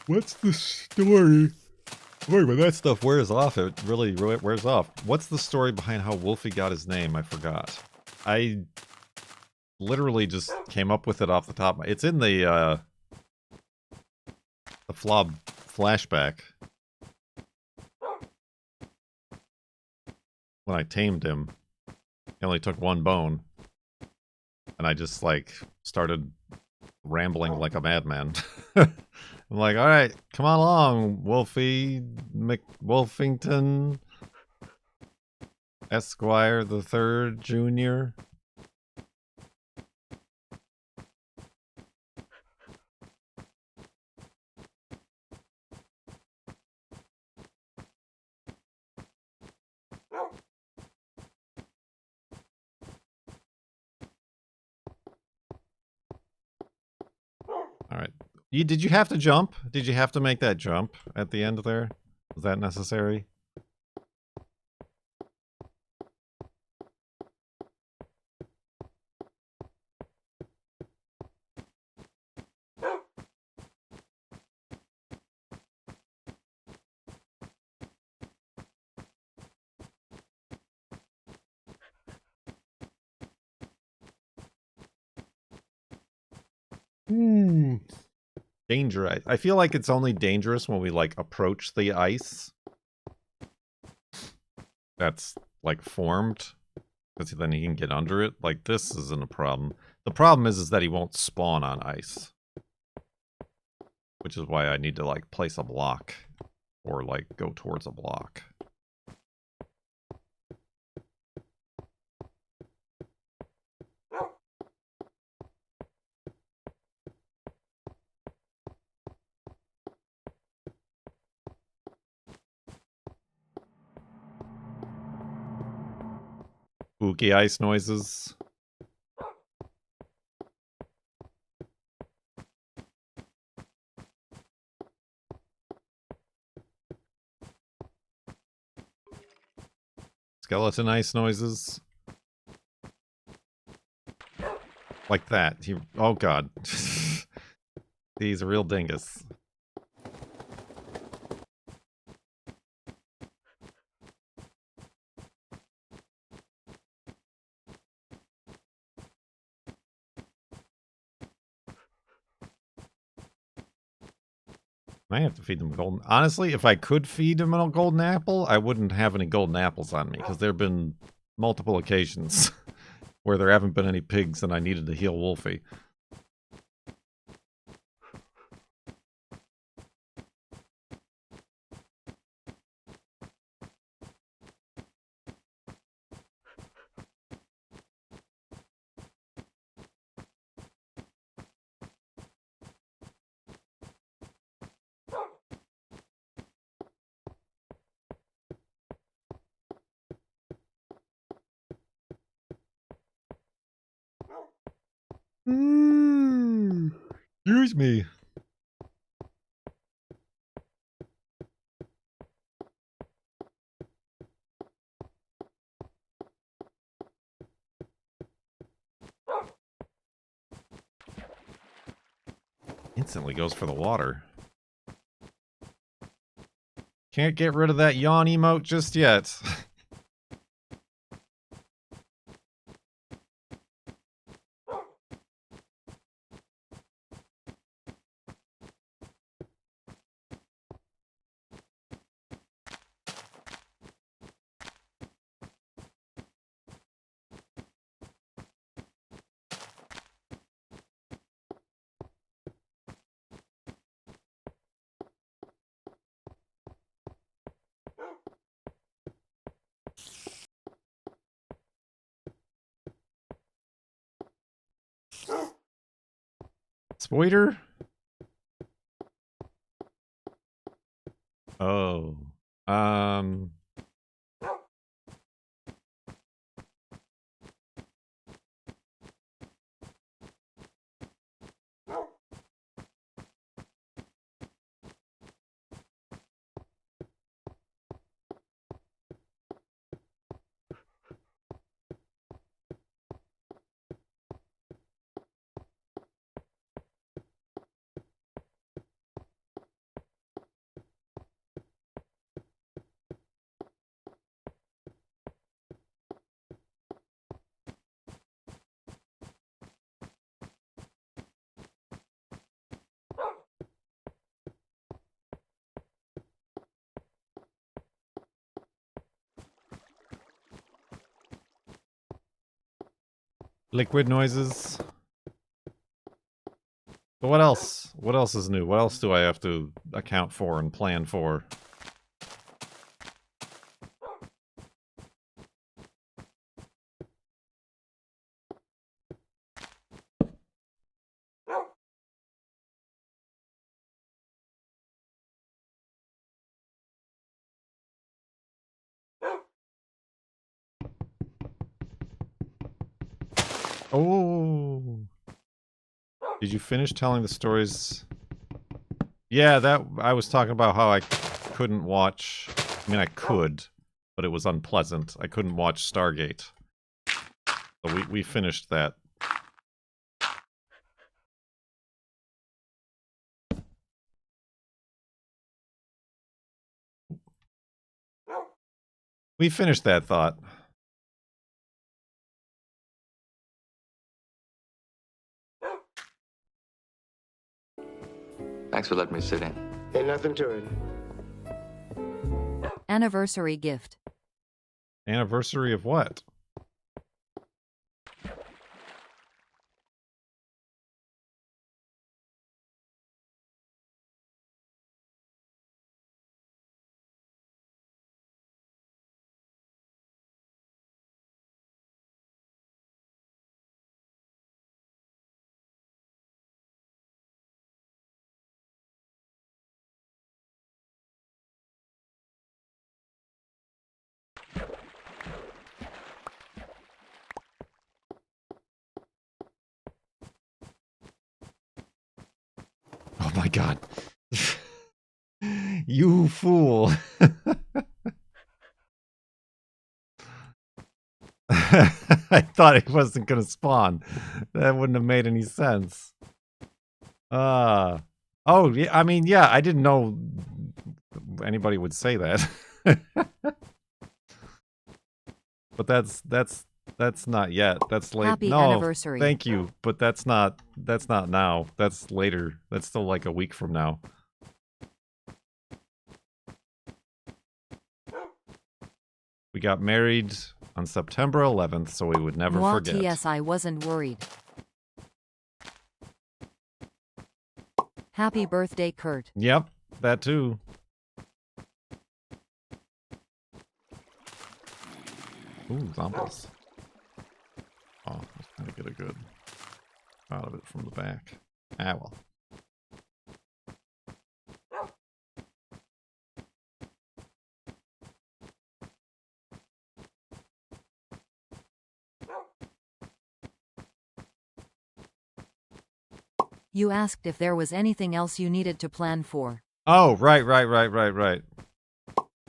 What's the story? Wait, but that stuff wears off. It really wears off. What's the story behind how Wolfie got his name? I forgot. I literally just came up with it off the top. It's in the FLoB flashback. When I tamed him, he only took one bone. And I just, like, started rambling like a madman. I'm like, alright, come on along, Wolfie McWolfington Esquire the Third Jr. Alright. Did you have to jump? Did you have to make that jump at the end there? Was that necessary? Danger. I feel like it's only dangerous when we, like, approach the ice that's, like, formed. Because then he can get under it. Like, this isn't a problem. The problem is that he won't spawn on ice. Which is why I need to, like, place a block. Or, like, go towards a block. Spooky ice noises. Skeleton ice noises. Like that. Oh god. He's a real dingus. I have to feed them golden. Honestly, if I could feed them a golden apple, I wouldn't have any golden apples on me, because there have been multiple occasions where there haven't been any pigs and I needed to heal Wolfie. Excuse me. Instantly goes for the water. Can't get rid of that yawn emote just yet. Spoiter? Oh. Liquid noises. But what else? What else is new? What else do I have to account for and plan for? Oh. Did you finish telling the stories? Yeah, that I was talking about how I couldn't watch. I mean, I could, but it was unpleasant. I couldn't watch Stargate. So we finished that. We finished that thought. Thanks for letting me sit in. Ain't nothing to it. Anniversary gift. Anniversary of what? Oh my god. You fool. I thought it wasn't gonna spawn. That wouldn't have made any sense. Oh, yeah, I mean, yeah, I didn't know anybody would say that. But that's not yet. That's late. Happy no, anniversary. Thank you, but that's not now. That's later. That's still like a week from now. We got married on September 11th, so we would never forget. Yes, I wasn't worried. Happy birthday, Kurt. Yep, that too. Ooh, zombies. Oh, let's kind of get a good out of it from the back. Ah, well. You asked if there was anything else you needed to plan for. Oh, right.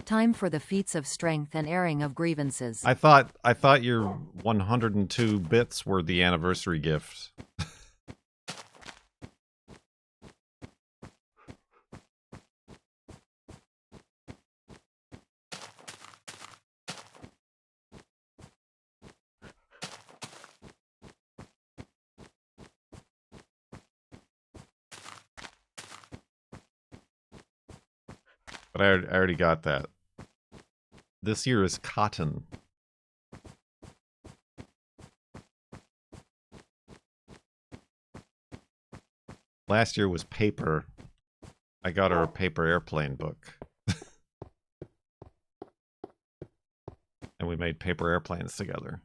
Time for the feats of strength and airing of grievances. I thought your 102 bits were the anniversary gift. But I already got that. This year is cotton. Last year was paper. I got her a paper airplane book. And we made paper airplanes together.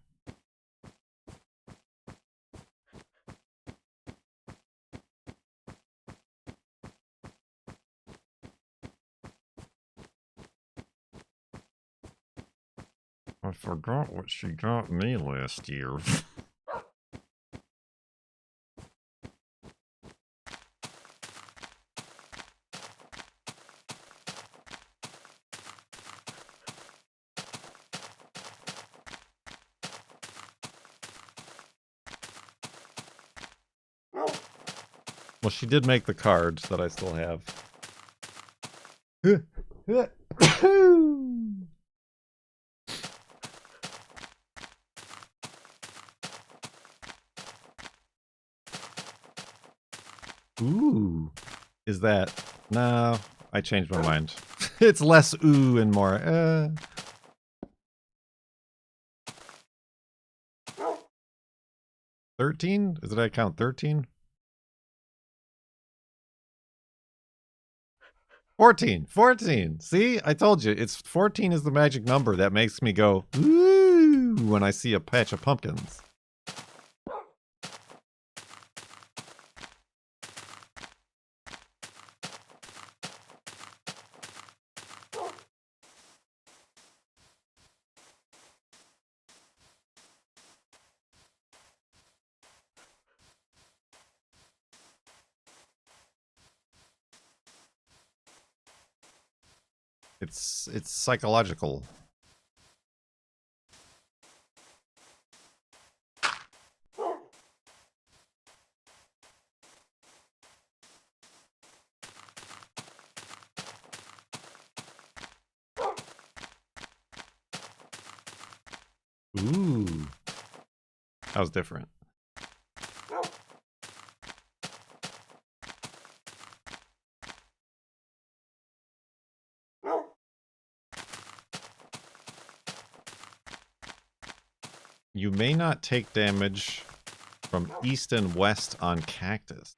I forgot what she got me last year. Well, she did make the cards that I still have. Ooh. Is that... No, I changed my mind. It's less ooh and more 13? Did I count 13? 14. 14. See? I told you. It's 14 is the magic number that makes me go, ooh, when I see a patch of pumpkins. It's psychological. Ooh. That was different. You may not take damage from east and west on Cactus,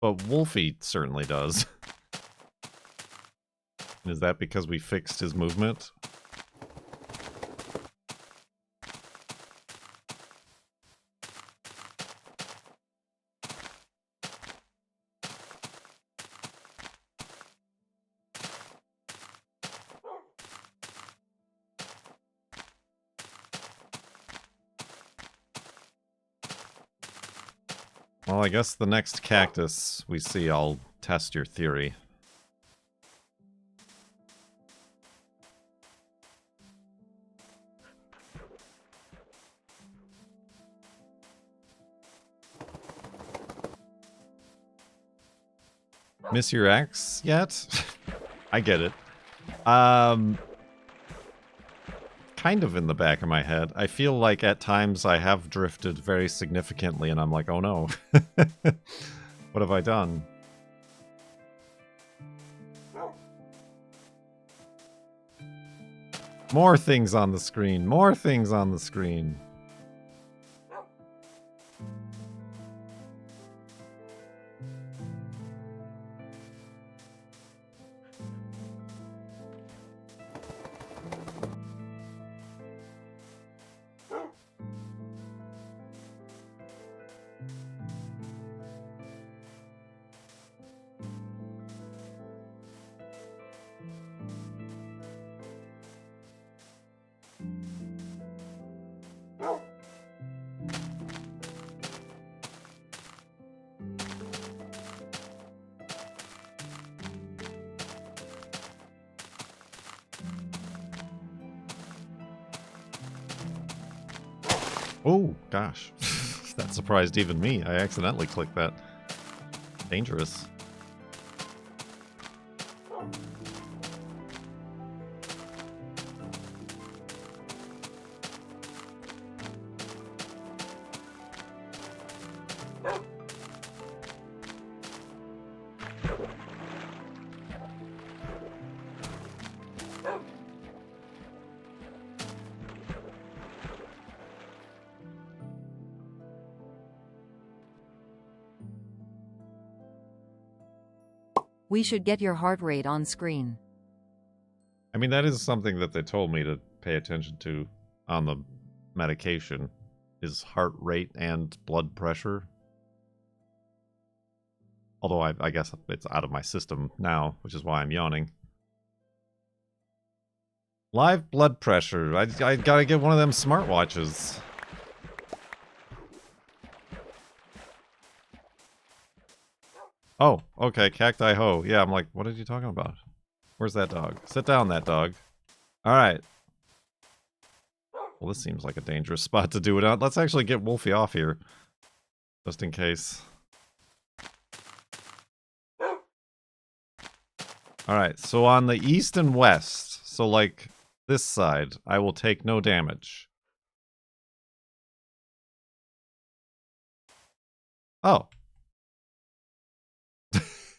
but Wolfie certainly does. Is that because we fixed his movement? Well, I guess the next Cactus we see, I'll test your theory. Miss your ex yet? I get it. Kind of in the back of my head. I feel like at times I have drifted very significantly and I'm like, oh no. What have I done? More things on the screen. More things on the screen. Oh, gosh. That surprised even me. I accidentally clicked that. Dangerous. We should get your heart rate on screen. I mean, that is something that they told me to pay attention to on the medication, is heart rate and blood pressure. Although I guess it's out of my system now, which is why I'm yawning. Live blood pressure. I gotta get one of them smartwatches. Oh, okay, Cacti Ho. Yeah, I'm like, what are you talking about? Where's that dog? Sit down, that dog. Alright. Well, this seems like a dangerous spot to do it on. Let's actually get Wolfie off here. Just in case. Alright, so on the east and west, so like this side, I will take no damage. Oh.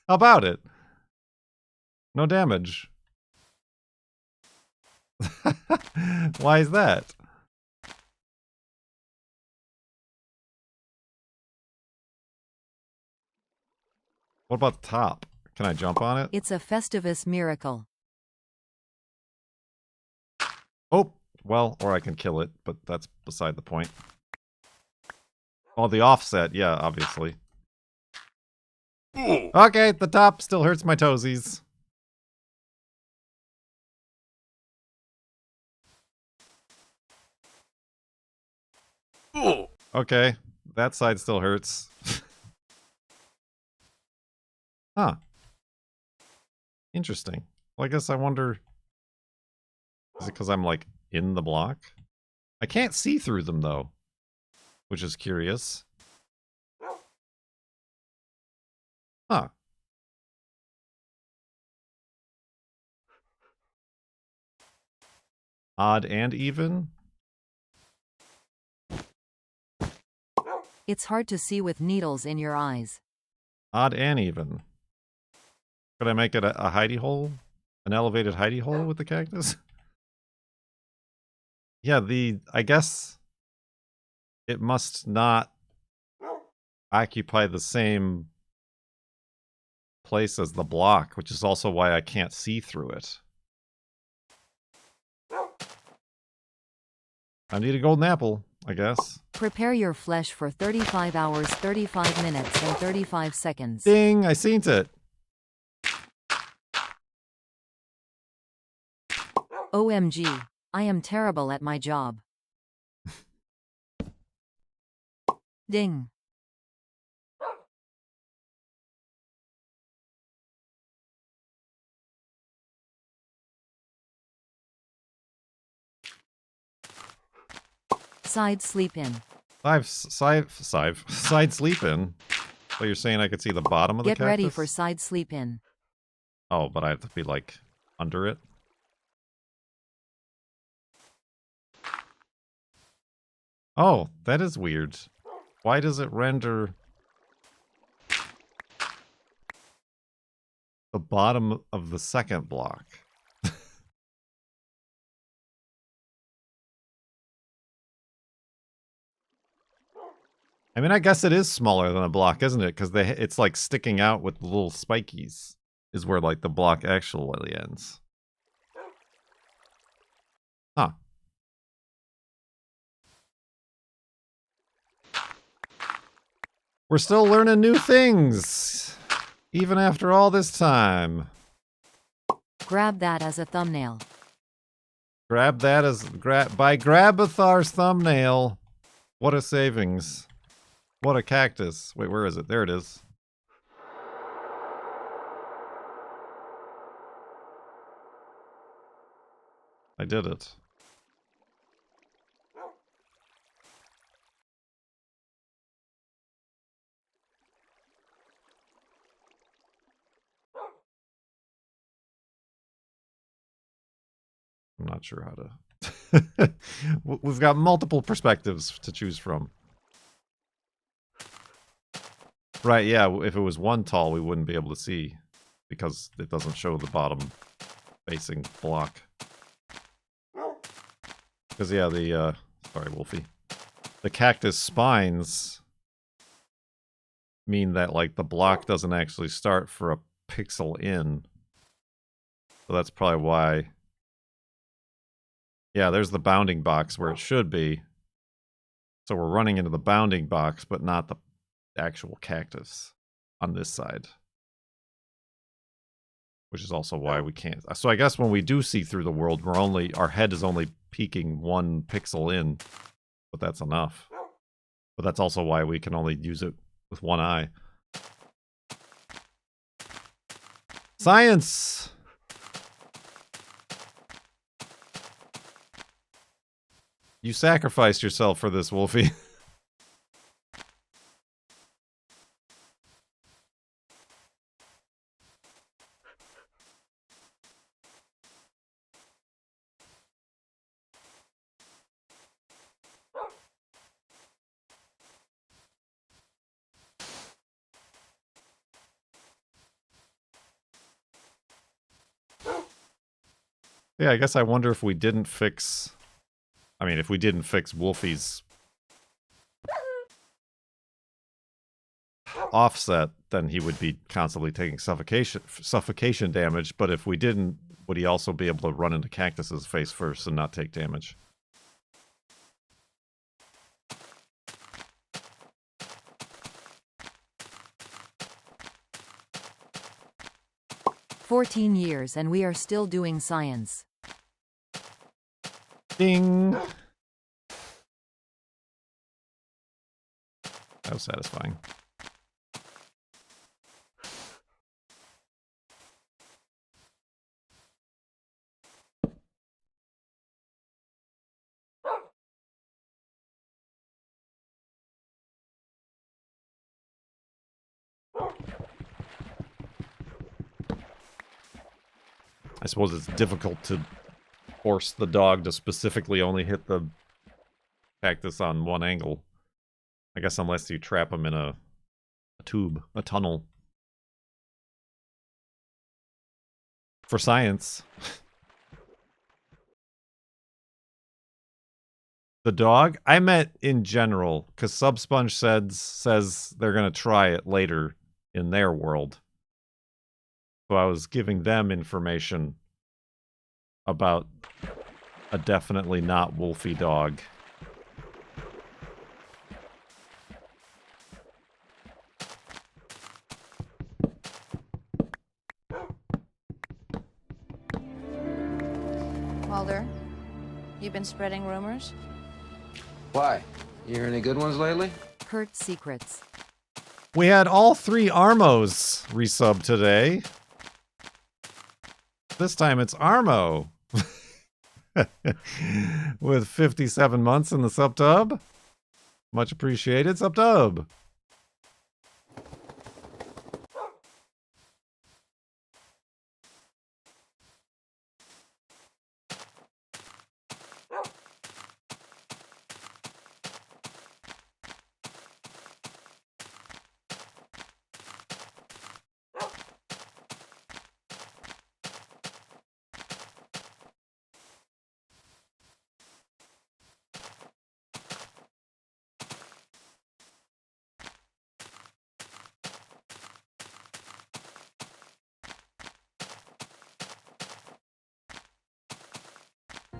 How about it? No damage. Why is that? What about the top? Can I jump on it? It's a Festivus miracle. Oh, well, or I can kill it, but that's beside the point. Oh, the offset, yeah, obviously. Okay, the top still hurts my toesies. Okay, that side still hurts. Huh. Interesting. Well, I guess I wonder... Is it because I'm, like, in the block? I can't see through them, though. Which is curious. Huh. Odd and even? It's hard to see with needles in your eyes. Odd and even. Could I make it a hidey hole? An elevated hidey hole with the cactus? Yeah, I guess it must not occupy the same place as the block, which is also why I can't see through it. I need a golden apple, I guess. Prepare your flesh for 35 hours, 35 minutes, and 35 seconds. Ding! I seen it! OMG. I am terrible at my job. Ding. Side sleep in. Side sleep in? So you're saying I could see the bottom of the cactus? Get ready for side sleep in. Oh, but I have to be, like, under it? Oh, that is weird. Why does it render the bottom of the second block? I mean, I guess it is smaller than a block, isn't it? Because it's like sticking out with the little spikies is where like the block actually ends. Huh. We're still learning new things, even after all this time. Grab that as a thumbnail. Grab that as by Grab-a-Thon's thumbnail. What a savings. What a cactus. Wait, where is it? There it is. I did it. I'm not sure how to... We've got multiple perspectives to choose from. Right, yeah, if it was one tall, we wouldn't be able to see. Because it doesn't show the bottom facing block. Because, yeah, sorry, Wolfie. The cactus spines mean that, like, the block doesn't actually start for a pixel in. So that's probably why... Yeah, there's the bounding box where it should be. So we're running into the bounding box, but not the actual cactus on this side. Which is also why we can't... So I guess when we do see through the world, our head is only peeking 1 pixel in. But that's enough. But that's also why we can only use it with 1 eye. Science! You sacrificed yourself for this, Wolfie. Yeah, I guess I wonder if we didn't fix... I mean, if we didn't fix Wolfie's... offset, then he would be constantly taking suffocation damage. But if we didn't, would he also be able to run into Cactus's face first and not take damage? "14 years and we are still doing science." Ding! That was satisfying. I suppose it's difficult to force the dog to specifically only hit the cactus on one angle. I guess unless you trap him in a tube, a tunnel. For science. The dog? I meant in general, because Subsponge says they're going to try it later in their world. So I was giving them information about a definitely not Wolfie dog. Mulder, you been spreading rumors? Why? You hear any good ones lately? Kurt secrets. We had all 3 Armos resub today. This time it's Armo. With 57 months in the subtub. Much appreciated, subtub.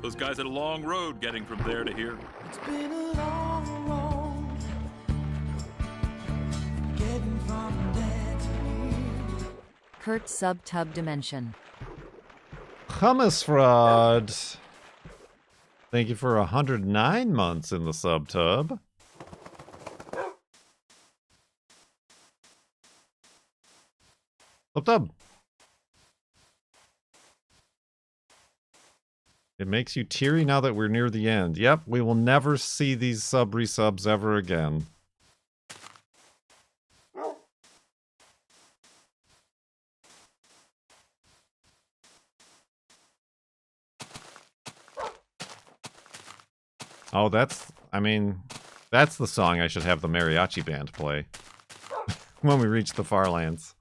Those guys had a long road getting from there to here. It's been a long road getting from there to here. Kurt subtub dimension. Hummus Fraud. Thank you for 109 months in the subtub. Subtub. It makes you teary now that we're near the end. Yep, we will never see these resubs ever again. Oh, that's the song I should have the mariachi band play when we reach the Farlands.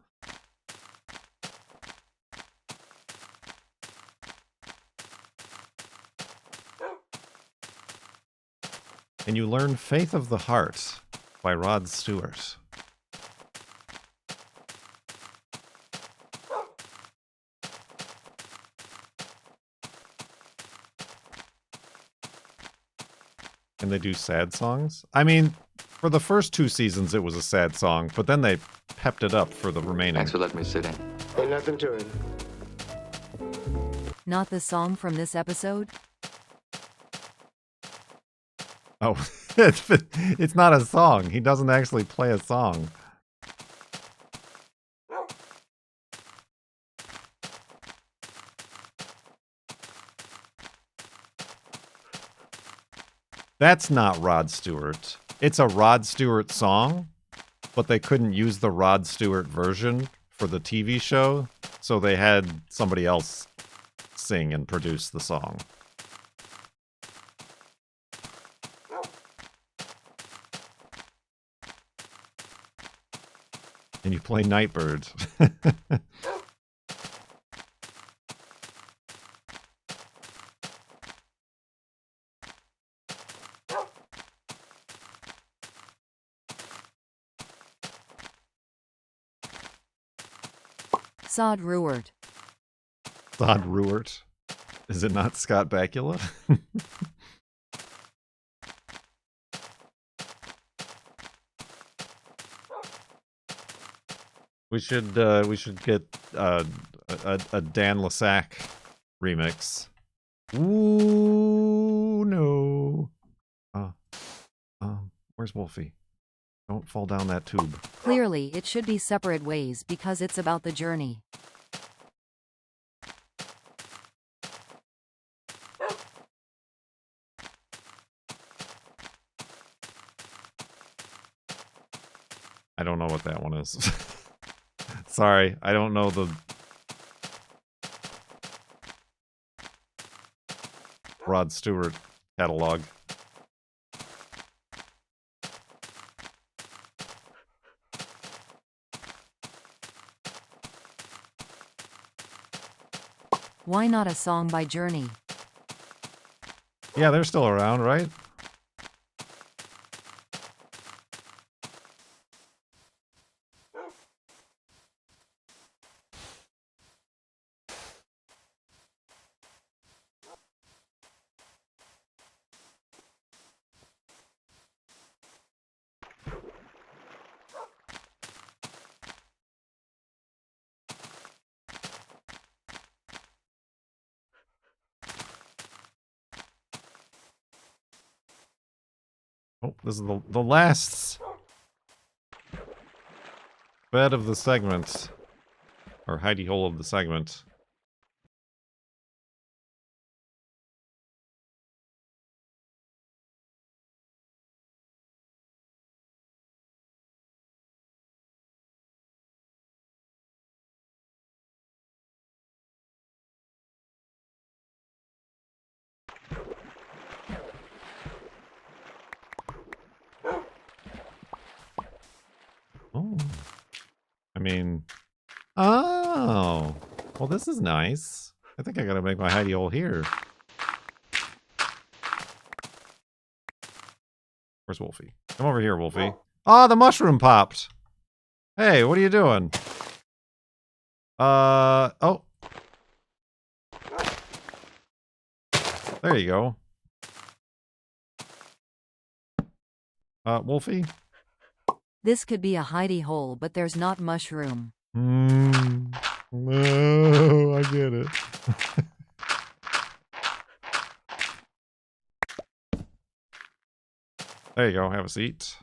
And you learn Faith of the Heart by Rod Stewart. And they do sad songs? I mean, for the first 2 seasons it was a sad song, but then they pepped it up for the remaining. Thanks for letting me sit in. Ain't nothing to it. Not the song from this episode? Oh, it's not a song. He doesn't actually play a song. That's not Rod Stewart. It's a Rod Stewart song, but they couldn't use the Rod Stewart version for the TV show, so they had somebody else sing and produce the song. And you play Nightbird. Sod Ruert. Sod Ruert. Is it not Scott Bakula? we should get a Dan Lasac remix. Ooh no. Where's Wolfie? Don't fall down that tube. Clearly, it should be separate ways because it's about the journey. I don't know what that one is. Sorry, I don't know the Rod Stewart catalog. Why not a song by Journey? Yeah, they're still around, right? Oh, this is the last bed of the segment. Or hidey hole of the segment. Oh. I mean... Oh! Well, this is nice. I think I gotta make my hidey hole here. Where's Wolfie? Come over here, Wolfie. Ah, the mushroom popped! Hey, what are you doing? Oh. There you go. Wolfie? This could be a hidey hole, but there's not mushroom. No, I get it. There you go, have a seat.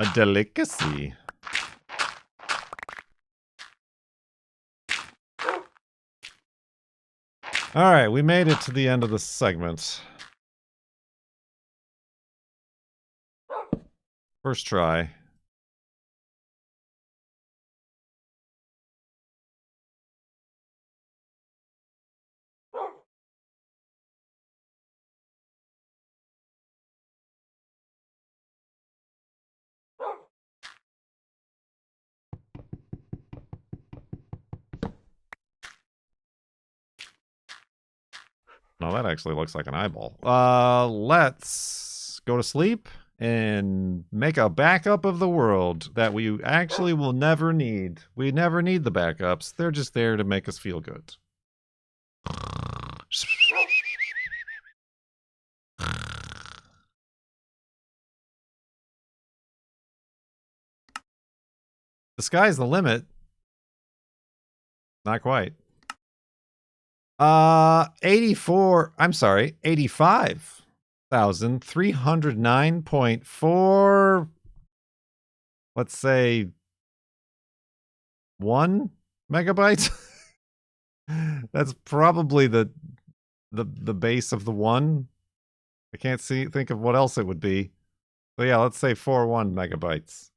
A delicacy. Alright, we made it to the end of the segment. First try. No, that actually looks like an eyeball. Let's go to sleep and make a backup of the world that we actually will never need. We never need the backups. They're just there to make us feel good. The sky's the limit. Not quite. 85,309.4, let's say 1 megabytes. That's probably the base of the 1. I can't think of what else it would be. So yeah, let's say 41 megabytes.